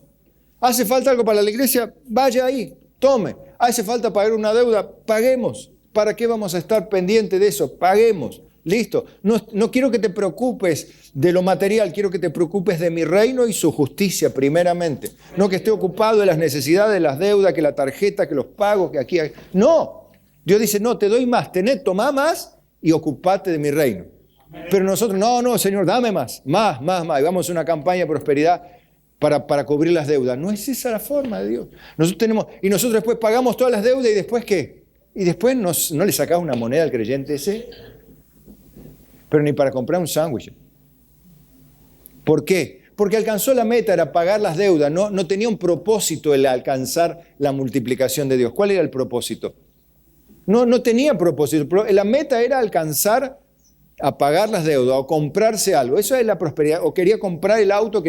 ¿Hace falta algo para la iglesia? Vaya ahí, tome. ¿Hace falta pagar una deuda? Paguemos. ¿Para qué vamos a estar pendientes de eso? Paguemos. Listo. No quiero que te preocupes de lo material, quiero que te preocupes de mi reino y su justicia primeramente. No que esté ocupado de las necesidades, de las deudas, que la tarjeta, que los pagos, que aquí hay. No. Dios dice, no, te doy más, tomá más y ocupate de mi reino. Pero nosotros, no, Señor, dame más. Y vamos a una campaña de prosperidad para cubrir las deudas. No es esa la forma de Dios. Y nosotros después pagamos todas las deudas y después ¿qué? Y después no le sacás una moneda al creyente ese, pero ni para comprar un sándwich. ¿Por qué? Porque alcanzó la meta, era pagar las deudas, no tenía un propósito el alcanzar la multiplicación de Dios. ¿Cuál era el propósito? No tenía propósito. La meta era alcanzar a pagar las deudas o comprarse algo. Eso es la prosperidad. O quería comprar el auto,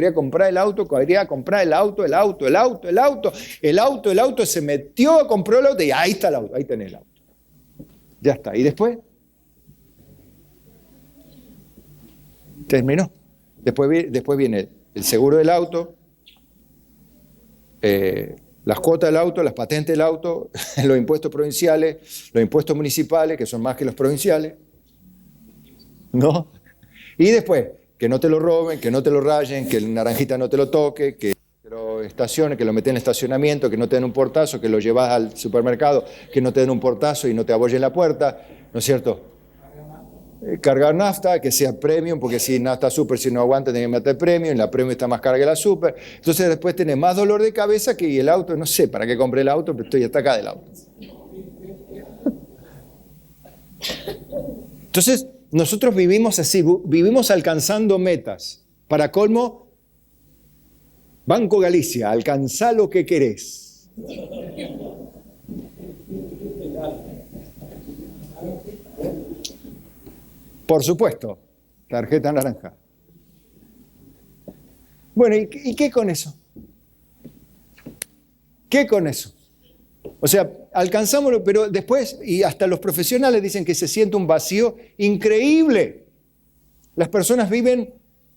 se metió, compró el auto y ahí está el auto, ahí tenés el auto. Ya está. ¿Y después? Terminó. Después viene el seguro del auto, las cuotas del auto, las patentes del auto, los impuestos provinciales, los impuestos municipales, que son más que los provinciales. ¿No? Y después, que no te lo roben, que no te lo rayen, que el naranjita no te lo toque, que te lo estacione, que lo metes en estacionamiento, que no te den un portazo, que lo llevas al supermercado, que no te den un portazo y no te abollen la puerta, ¿no es cierto? Cargar nafta, que sea premium, porque si nafta super, si no aguanta, tenés que meter premium, la premium está más cara que la super. Entonces después tenés más dolor de cabeza que el auto, no sé para qué compré el auto, pero estoy hasta acá del auto. Entonces, nosotros vivimos así, vivimos alcanzando metas. Para colmo, Banco Galicia, alcanzá lo que querés. Por supuesto, tarjeta naranja. Bueno, ¿y qué con eso? ¿Qué con eso? O sea, alcanzámoslo, pero después, y hasta los profesionales dicen que se siente un vacío increíble. Las personas viven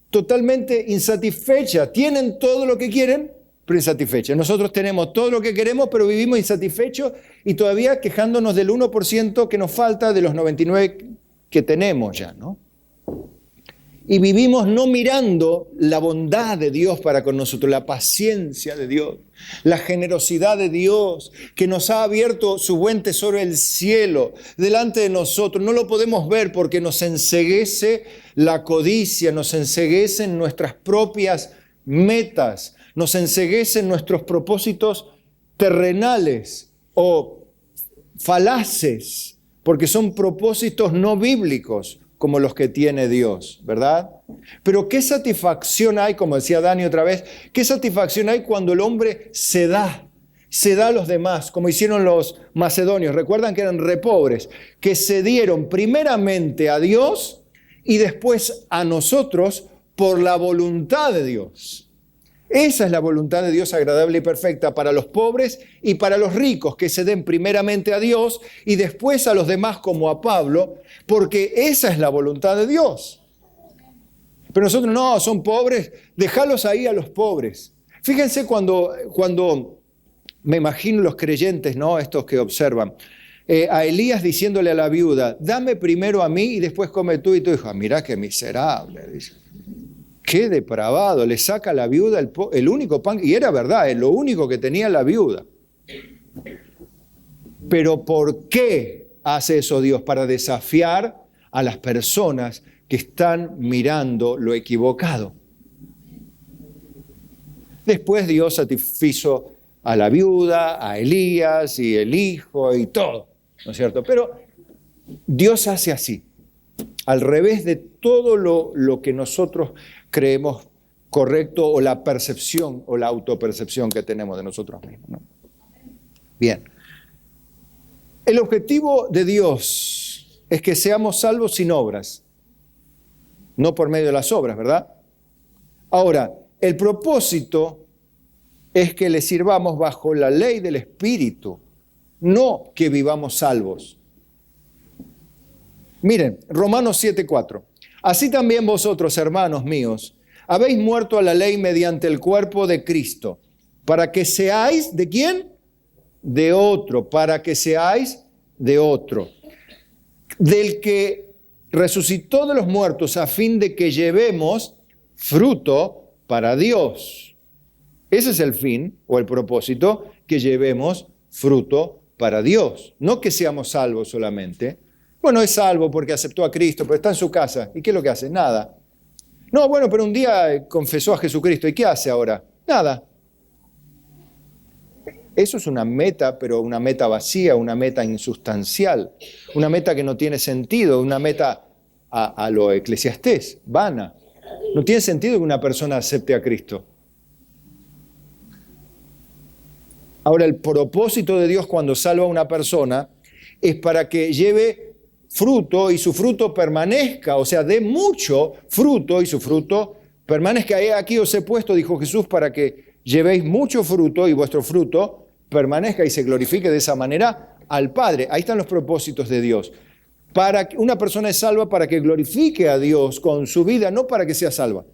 totalmente insatisfechas, tienen todo lo que quieren, pero insatisfechas. Nosotros tenemos todo lo que queremos, pero vivimos insatisfechos y todavía quejándonos del 1% que nos falta de los 99% que tenemos ya, ¿no? Y vivimos no mirando la bondad de Dios para con nosotros, la paciencia de Dios, la generosidad de Dios, que nos ha abierto su buen tesoro, el cielo, delante de nosotros. No lo podemos ver porque nos enceguece la codicia, nos enceguecen nuestras propias metas, nos enceguecen nuestros propósitos terrenales o falaces, porque son propósitos no bíblicos, como los que tiene Dios, ¿verdad? Pero qué satisfacción hay, como decía Dani otra vez, qué satisfacción hay cuando el hombre se da a los demás, como hicieron los macedonios. Recuerdan que eran re pobres, que se dieron primeramente a Dios y después a nosotros por la voluntad de Dios. Esa es la voluntad de Dios agradable y perfecta para los pobres y para los ricos, que se den primeramente a Dios y después a los demás como a Pablo, porque esa es la voluntad de Dios. Pero nosotros no, son pobres, déjalos ahí a los pobres. Fíjense cuando me imagino los creyentes, ¿no? Estos que observan, a Elías diciéndole a la viuda, dame primero a mí y después come tú y tu hijo. Mirá qué miserable, dice. Qué depravado, le saca a la viuda el único pan, y era verdad, es lo único que tenía la viuda. Pero ¿por qué hace eso Dios? Para desafiar a las personas que están mirando lo equivocado. Después Dios satisfizo a la viuda, a Elías y el hijo y todo, ¿no es cierto? Pero Dios hace así, al revés de todo lo que nosotros creemos correcto o la percepción o la autopercepción que tenemos de nosotros mismos, ¿no? Bien. El objetivo de Dios es que seamos salvos sin obras, no por medio de las obras, ¿verdad? Ahora, el propósito es que le sirvamos bajo la ley del Espíritu, no que vivamos salvos. Miren, Romanos 7:4. Así también vosotros, hermanos míos, habéis muerto a la ley mediante el cuerpo de Cristo, para que seáis, ¿de quién? De otro, para que seáis de otro, del que resucitó de los muertos a fin de que llevemos fruto para Dios. Ese es el fin o el propósito, que llevemos fruto para Dios, no que seamos salvos solamente. Bueno, es salvo porque aceptó a Cristo, pero está en su casa. ¿Y qué es lo que hace? Nada. No, bueno, pero un día confesó a Jesucristo. ¿Y qué hace ahora? Nada. Eso es una meta, pero una meta vacía, una meta insustancial, una meta que no tiene sentido, una meta a lo Eclesiastés, vana. No tiene sentido que una persona acepte a Cristo. Ahora, el propósito de Dios cuando salva a una persona es para que lleve fruto y su fruto permanezca, o sea, dé mucho fruto y su fruto permanezca. Aquí os he puesto, dijo Jesús, para que llevéis mucho fruto y vuestro fruto permanezca y se glorifique de esa manera al Padre. Ahí están los propósitos de Dios. Para que una persona es salva para que glorifique a Dios con su vida, no para que sea salva.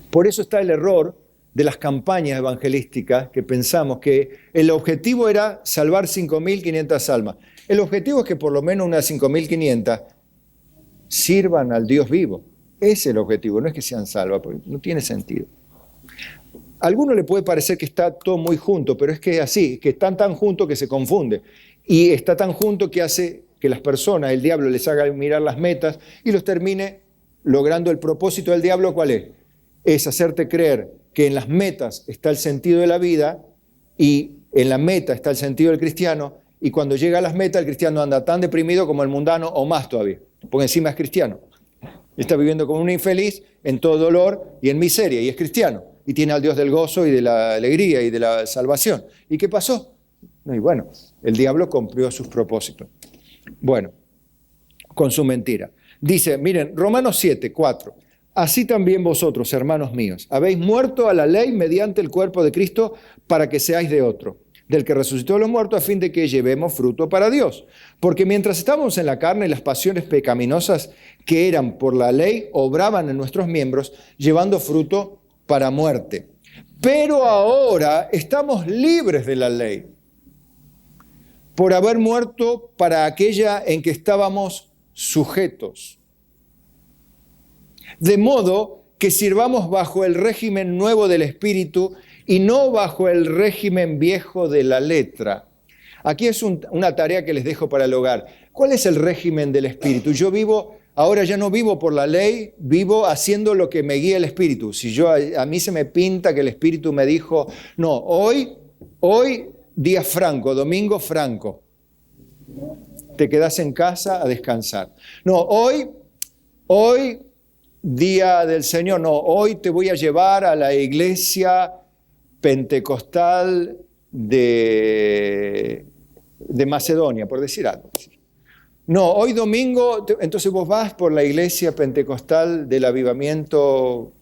Por eso está el error de las campañas evangelísticas, que pensamos que el objetivo era salvar 5.500 almas. El objetivo es que por lo menos unas 5.500 sirvan al Dios vivo. Ese es el objetivo, no es que sean salvas, porque no tiene sentido. A alguno le puede parecer que está todo muy junto, pero es que es así, que están tan juntos que se confunde. Y está tan junto que hace que las personas, el diablo les haga mirar las metas y los termine logrando el propósito del diablo. ¿Cuál es? Es hacerte creer que en las metas está el sentido de la vida y en la meta está el sentido del cristiano, y cuando llega a las metas el cristiano anda tan deprimido como el mundano o más todavía, porque encima es cristiano. Está viviendo como un infeliz en todo dolor y en miseria, y es cristiano, y tiene al Dios del gozo y de la alegría y de la salvación. ¿Y qué pasó? Y bueno, el diablo cumplió sus propósitos. Bueno, con su mentira. Dice, miren, Romanos 7:4. así también vosotros, hermanos míos, habéis muerto a la ley mediante el cuerpo de Cristo para que seáis de otro, del que resucitó de los muertos, a fin de que llevemos fruto para Dios. Porque mientras estábamos en la carne, las pasiones pecaminosas que eran por la ley obraban en nuestros miembros, llevando fruto para muerte. Pero ahora estamos libres de la ley, por haber muerto para aquella en que estábamos sujetos. De modo que sirvamos bajo el régimen nuevo del Espíritu y no bajo el régimen viejo de la letra. Aquí es una tarea que les dejo para el hogar. ¿Cuál es el régimen del Espíritu? Ahora ya no vivo por la ley, vivo haciendo lo que me guía el Espíritu. Si a mí se me pinta que el Espíritu me dijo, no, hoy día franco, domingo franco, te quedas en casa a descansar. No, hoy día del Señor, no, hoy te voy a llevar a la iglesia pentecostal de Macedonia, por decir algo. No, hoy domingo, entonces vos vas por la iglesia pentecostal del avivamiento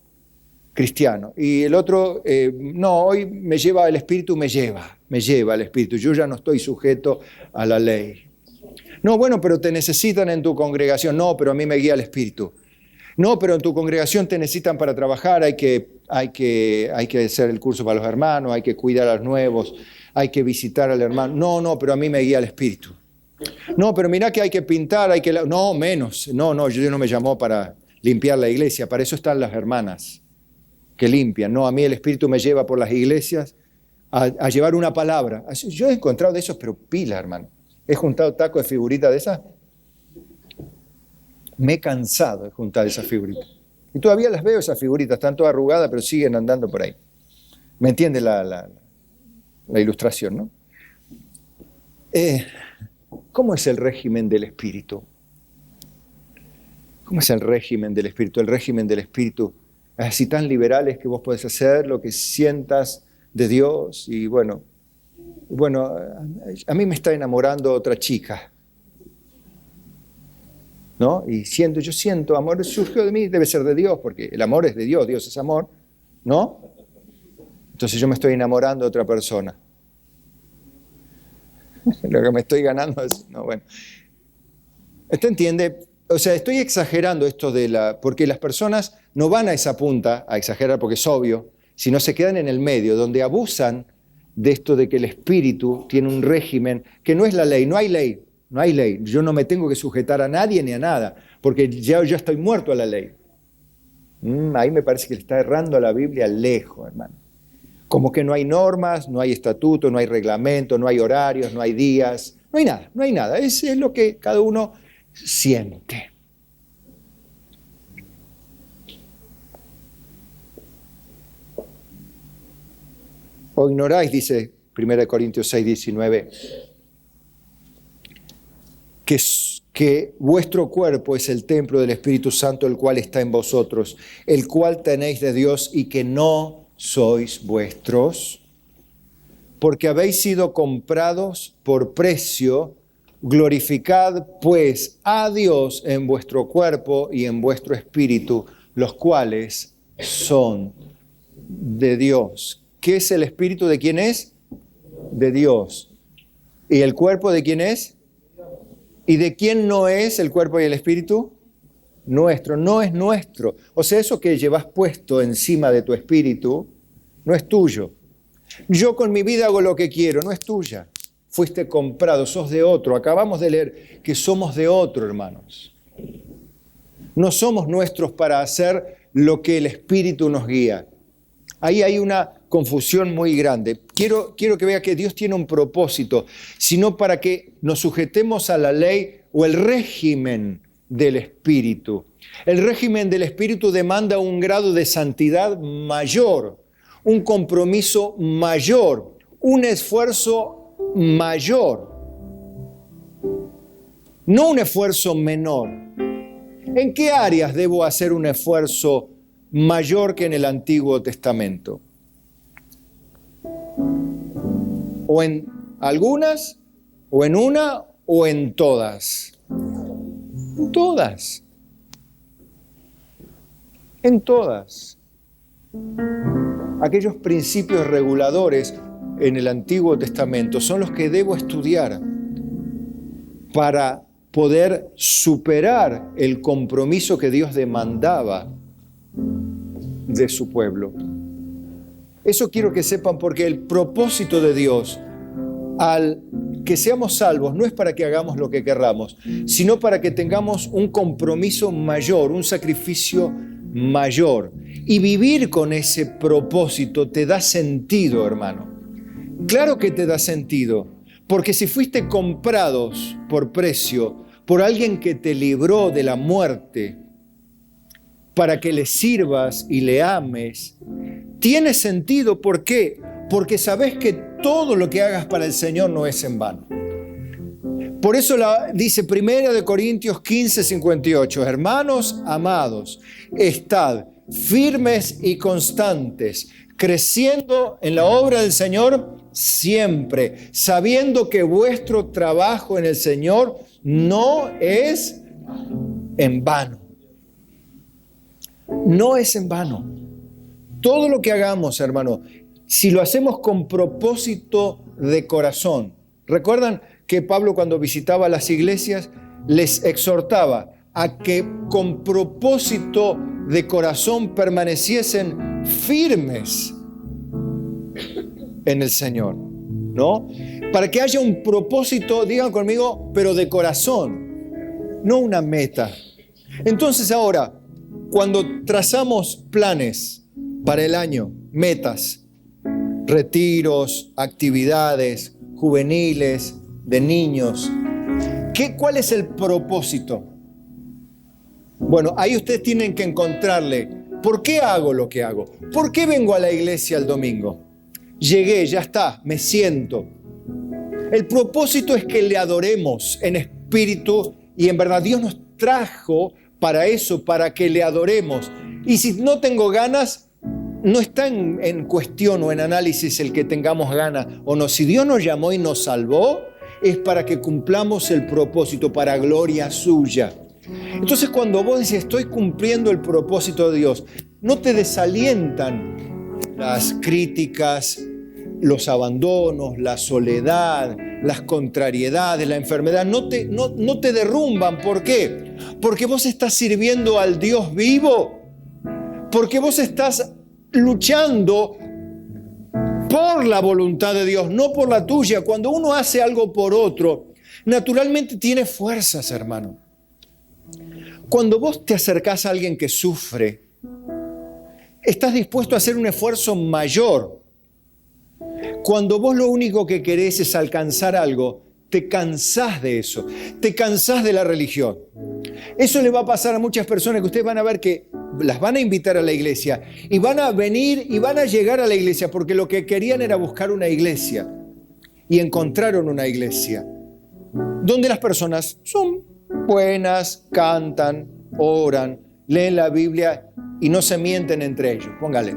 cristiano. Y el otro, no, hoy me lleva el Espíritu, me lleva el Espíritu. Yo ya no estoy sujeto a la ley. No, bueno, pero te necesitan en tu congregación. No, pero a mí me guía el Espíritu. No, pero en tu congregación te necesitan para trabajar, hay que hacer el curso para los hermanos, hay que cuidar a los nuevos, hay que visitar al hermano. No, pero a mí me guía el Espíritu. No, pero mira que hay que pintar, no, menos. No, Dios no me llamó para limpiar la iglesia, para eso están las hermanas que limpian. No, a mí el Espíritu me lleva por las iglesias a llevar una palabra. Yo he encontrado de esos, pero pila, hermano. He juntado tacos de figuritas de esas. Me he cansado de juntar esas figuritas. Y todavía las veo, esas figuritas, están todas arrugadas, pero siguen andando por ahí. ¿Me entiende la ilustración, no? ¿Cómo es el régimen del Espíritu? ¿Cómo es el régimen del Espíritu? El régimen del Espíritu es así tan liberal, es que vos podés hacer lo que sientas de Dios. Y bueno, a mí me está enamorando otra chica, ¿no? Y yo siento amor, surgió de mí, debe ser de Dios, porque el amor es de Dios, Dios es amor, ¿no? Entonces yo me estoy enamorando de otra persona. Lo que me estoy ganando es, no, bueno. ¿Usted entiende? O sea, estoy exagerando esto porque las personas no van a esa punta a exagerar porque es obvio, sino se quedan en el medio, donde abusan de esto de que el Espíritu tiene un régimen que no es la ley, no hay ley. No hay ley, yo no me tengo que sujetar a nadie ni a nada, porque ya estoy muerto a la ley. Ahí me parece que le está errando a la Biblia lejos, hermano. Como que no hay normas, no hay estatuto, no hay reglamento, no hay horarios, no hay días, no hay nada. Es lo que cada uno siente. O ignoráis, dice 1 Corintios 6, 19, que vuestro cuerpo es el templo del Espíritu Santo, el cual está en vosotros, el cual tenéis de Dios y que no sois vuestros, porque habéis sido comprados por precio. Glorificad pues a Dios en vuestro cuerpo y en vuestro espíritu, los cuales son de Dios. ¿Qué es el espíritu de quién es? De Dios. ¿Y el cuerpo de quién es? ¿Y de quién no es el cuerpo y el espíritu? Nuestro, no es nuestro. O sea, eso que llevas puesto encima de tu espíritu no es tuyo. Yo con mi vida hago lo que quiero, no es tuya. Fuiste comprado, sos de otro. Acabamos de leer que somos de otro, hermanos. No somos nuestros para hacer lo que el Espíritu nos guía. Ahí hay una confusión muy grande. Quiero que vea que Dios tiene un propósito, sino para que nos sujetemos a la ley o el régimen del Espíritu. El régimen del Espíritu demanda un grado de santidad mayor, un compromiso mayor, un esfuerzo mayor, no un esfuerzo menor. ¿En qué áreas debo hacer un esfuerzo mayor que en el Antiguo Testamento? ¿O en algunas, o en una, o en todas? En todas. En todas. Aquellos principios reguladores en el Antiguo Testamento son los que debo estudiar para poder superar el compromiso que Dios demandaba de su pueblo. Eso quiero que sepan, porque el propósito de Dios al que seamos salvos no es para que hagamos lo que querramos, sino para que tengamos un compromiso mayor, un sacrificio mayor. Y vivir con ese propósito te da sentido, hermano. Claro que te da sentido, porque si fuiste comprados por precio por alguien que te libró de la muerte para que le sirvas y le ames, tiene sentido. ¿Por qué? Porque sabes que todo lo que hagas para el Señor no es en vano. Por eso dice 1 Corintios 15:58, hermanos amados, estad firmes y constantes, creciendo en la obra del Señor siempre, sabiendo que vuestro trabajo en el Señor no es en vano. No es en vano. Todo lo que hagamos, hermano, si lo hacemos con propósito de corazón. ¿Recuerdan que Pablo, cuando visitaba las iglesias, les exhortaba a que con propósito de corazón permaneciesen firmes en el Señor, ¿no? Para que haya un propósito, digan conmigo, pero de corazón, no una meta. Entonces ahora, cuando trazamos planes para el año, metas, retiros, actividades juveniles, de niños, ¿cuál es el propósito? Bueno, ahí ustedes tienen que encontrarle, ¿por qué hago lo que hago? ¿Por qué vengo a la iglesia el domingo? Llegué, ya está, me siento. El propósito es que le adoremos en espíritu y en verdad. Dios nos trajo para eso, para que le adoremos. Y si no tengo ganas, no está en cuestión o en análisis el que tengamos ganas o no. Si Dios nos llamó y nos salvó, es para que cumplamos el propósito, para gloria suya. Entonces, cuando vos dices, estoy cumpliendo el propósito de Dios, no te desalientan las críticas, los abandonos, la soledad, las contrariedades, la enfermedad. No te derrumban. ¿Por qué? Porque vos estás sirviendo al Dios vivo. Porque vos estás luchando por la voluntad de Dios, no por la tuya. Cuando uno hace algo por otro, naturalmente tiene fuerzas, hermano. Cuando vos te acercás a alguien que sufre, estás dispuesto a hacer un esfuerzo mayor. Cuando vos lo único que querés es alcanzar algo, te cansás de eso, te cansás de la religión. Eso le va a pasar a muchas personas que ustedes van a ver que las van a invitar a la iglesia y van a venir y van a llegar a la iglesia porque lo que querían era buscar una iglesia y encontraron una iglesia donde las personas son buenas, cantan, oran, leen la Biblia y no se mienten entre ellos. Póngale.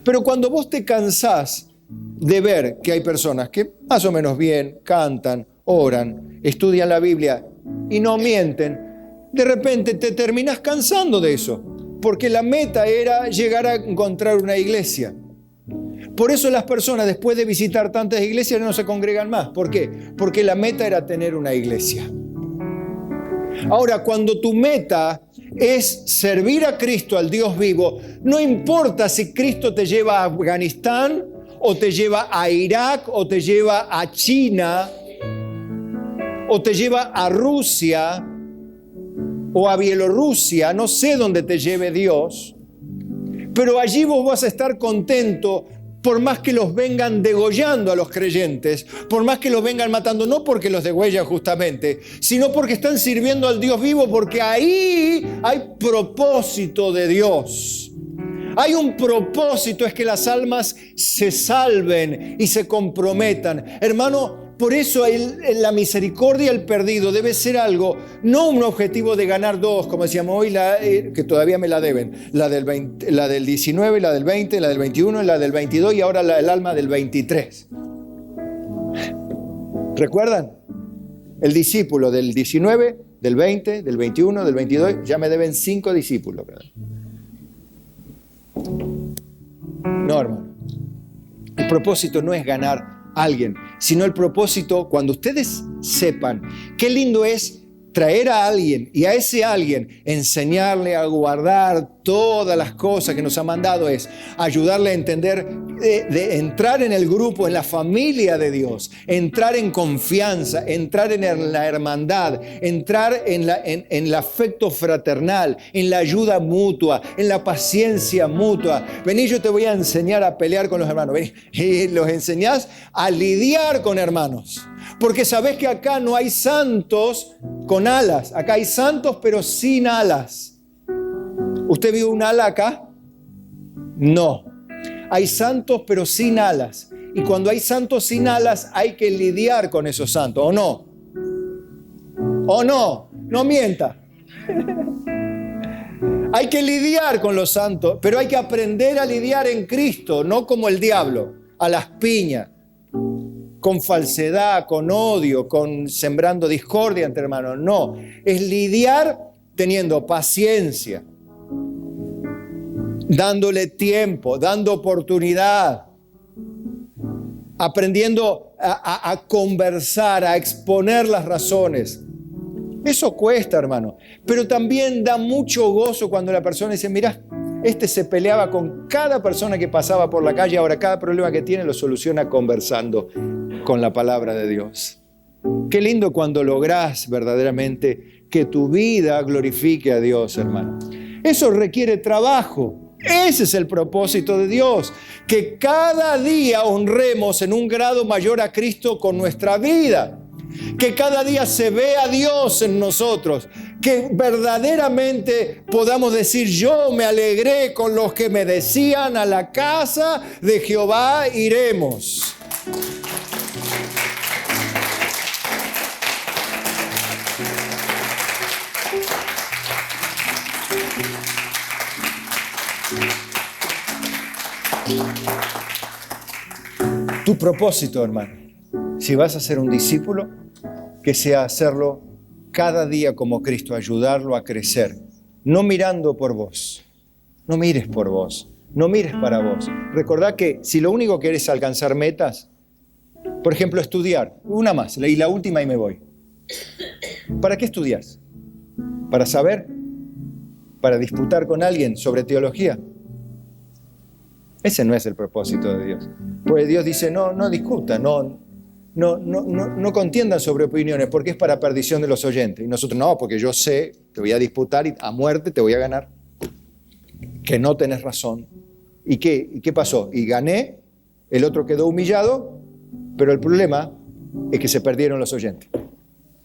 Pero cuando vos te cansás de ver que hay personas que más o menos bien cantan, oran, estudian la Biblia y no mienten, de repente te terminás cansando de eso, porque la meta era llegar a encontrar una iglesia. Por eso las personas, después de visitar tantas iglesias, no se congregan más. ¿Por qué? Porque la meta era tener una iglesia. Ahora, cuando tu meta es servir a Cristo, al Dios vivo, no importa si Cristo te lleva a Afganistán, o te lleva a Irak, o te lleva a China, o te lleva a Rusia, o a Bielorrusia, no sé dónde te lleve Dios, pero allí vos vas a estar contento por más que los vengan degollando a los creyentes, por más que los vengan matando, no porque los degüellan justamente, sino porque están sirviendo al Dios vivo, porque ahí hay propósito de Dios. Hay un propósito, es que las almas se salven y se comprometan. Hermano, por eso la misericordia al perdido debe ser algo, no un objetivo de ganar dos, como decíamos hoy, que todavía me la deben, la del 19, la del 20, la del 21, la del 22 y ahora el alma del 23. ¿Recuerdan? El discípulo del 19, del 20, del 21, del 22, ya me deben 5 discípulos. No, hermano. El propósito no es ganar a alguien, sino el propósito, cuando ustedes sepan qué lindo es traer a alguien y a ese alguien enseñarle a guardar todas las cosas que nos ha mandado, es ayudarle a entender, de entrar en el grupo, en la familia de Dios, entrar en confianza, entrar en la hermandad, entrar en el afecto fraternal, en la ayuda mutua, en la paciencia mutua. Vení, yo te voy a enseñar a pelear con los hermanos. Vení, y los enseñás a lidiar con hermanos. Porque sabés que acá no hay santos con alas. Acá hay santos pero sin alas. ¿Usted vio un ala acá? No. Hay santos pero sin alas. Y cuando hay santos sin alas hay que lidiar con esos santos. ¿O no? ¿O no? No mienta. Hay que lidiar con los santos, pero hay que aprender a lidiar en Cristo, no como el diablo, a las piñas. Con falsedad, con odio, con sembrando discordia entre hermanos. No, es lidiar teniendo paciencia, dándole tiempo, dando oportunidad, aprendiendo a conversar, a exponer las razones. Eso cuesta, hermano, pero también da mucho gozo cuando la persona dice, mirá, este se peleaba con cada persona que pasaba por la calle, ahora cada problema que tiene lo soluciona conversando con la palabra de Dios. Qué lindo cuando lográs verdaderamente que tu vida glorifique a Dios, hermano. Eso requiere trabajo. Ese es el propósito de Dios, que cada día honremos en un grado mayor a Cristo con nuestra vida. Que cada día se vea a Dios en nosotros, que verdaderamente podamos decir, yo me alegré con los que me decían, a la casa de Jehová iremos. Tu propósito, hermano, si vas a ser un discípulo, que sea hacerlo cada día como Cristo, ayudarlo a crecer, no mirando por vos, no mires por vos, no mires para vos. Recordá que si lo único que querés es alcanzar metas, por ejemplo, estudiar, una más, y la última y me voy. ¿Para qué estudias? ¿Para saber? ¿Para disputar con alguien sobre teología? Ese no es el propósito de Dios. Pues Dios dice, no discutan, no contiendan sobre opiniones, porque es para perdición de los oyentes. Y nosotros, no, porque yo sé, te voy a disputar y a muerte te voy a ganar. Que no tenés razón. ¿Y qué pasó? Y gané, el otro quedó humillado, pero el problema es que se perdieron los oyentes.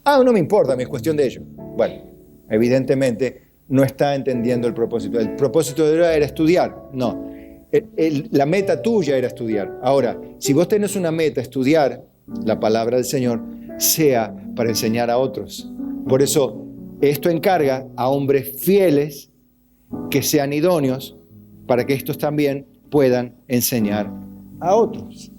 No me importa, es cuestión de ellos. Bueno, evidentemente no está entendiendo el propósito. El propósito de Dios era estudiar, no. La meta tuya era estudiar. Ahora, si vos tenés una meta, estudiar la palabra del Señor, sea para enseñar a otros. Por eso, esto encarga a hombres fieles que sean idóneos para que estos también puedan enseñar a otros.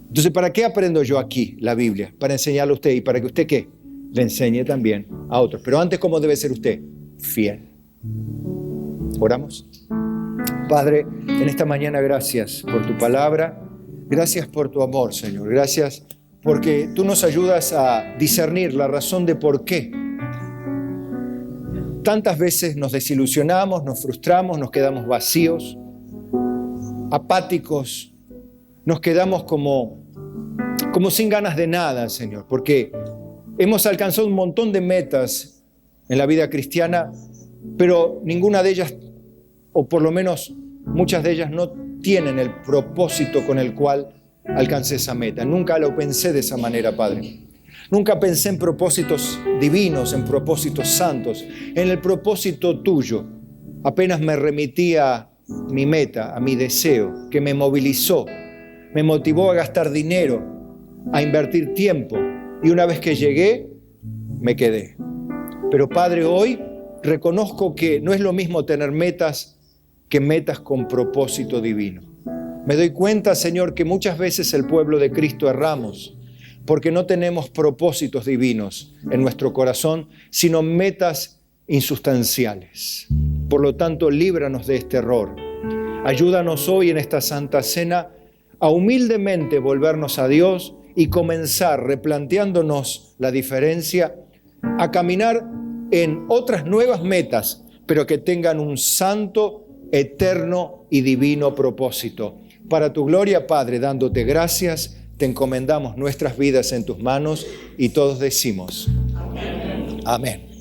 Entonces, ¿para qué aprendo yo aquí la Biblia? Para enseñarle a usted y para que usted, ¿qué? Le enseñe también a otros. Pero antes, ¿cómo debe ser usted? Fiel. ¿Oramos? Padre, en esta mañana gracias por tu palabra, gracias por tu amor, Señor, gracias porque tú nos ayudas a discernir la razón de por qué. Tantas veces nos desilusionamos, nos frustramos, nos quedamos vacíos, apáticos, nos quedamos como sin ganas de nada, Señor, porque hemos alcanzado un montón de metas en la vida cristiana, pero ninguna de ellas, o por lo menos muchas de ellas, no tienen el propósito con el cual alcancé esa meta. Nunca lo pensé de esa manera, Padre. Nunca pensé en propósitos divinos, en propósitos santos, en el propósito tuyo. Apenas me remití a mi meta, a mi deseo, que me movilizó, me motivó a gastar dinero, a invertir tiempo. Y una vez que llegué, me quedé. Pero, Padre, hoy reconozco que no es lo mismo tener metas que metas con propósito divino. Me doy cuenta, Señor, que muchas veces el pueblo de Cristo erramos. porque no tenemos propósitos divinos en nuestro corazón, sino metas insustanciales. Por lo tanto, líbranos de este error. Ayúdanos hoy en esta Santa Cena a humildemente volvernos a Dios y comenzar, replanteándonos la diferencia, a caminar en otras nuevas metas, pero que tengan un santo, eterno y divino propósito. Para tu gloria, Padre, dándote gracias, te encomendamos nuestras vidas en tus manos y todos decimos amén. Amén.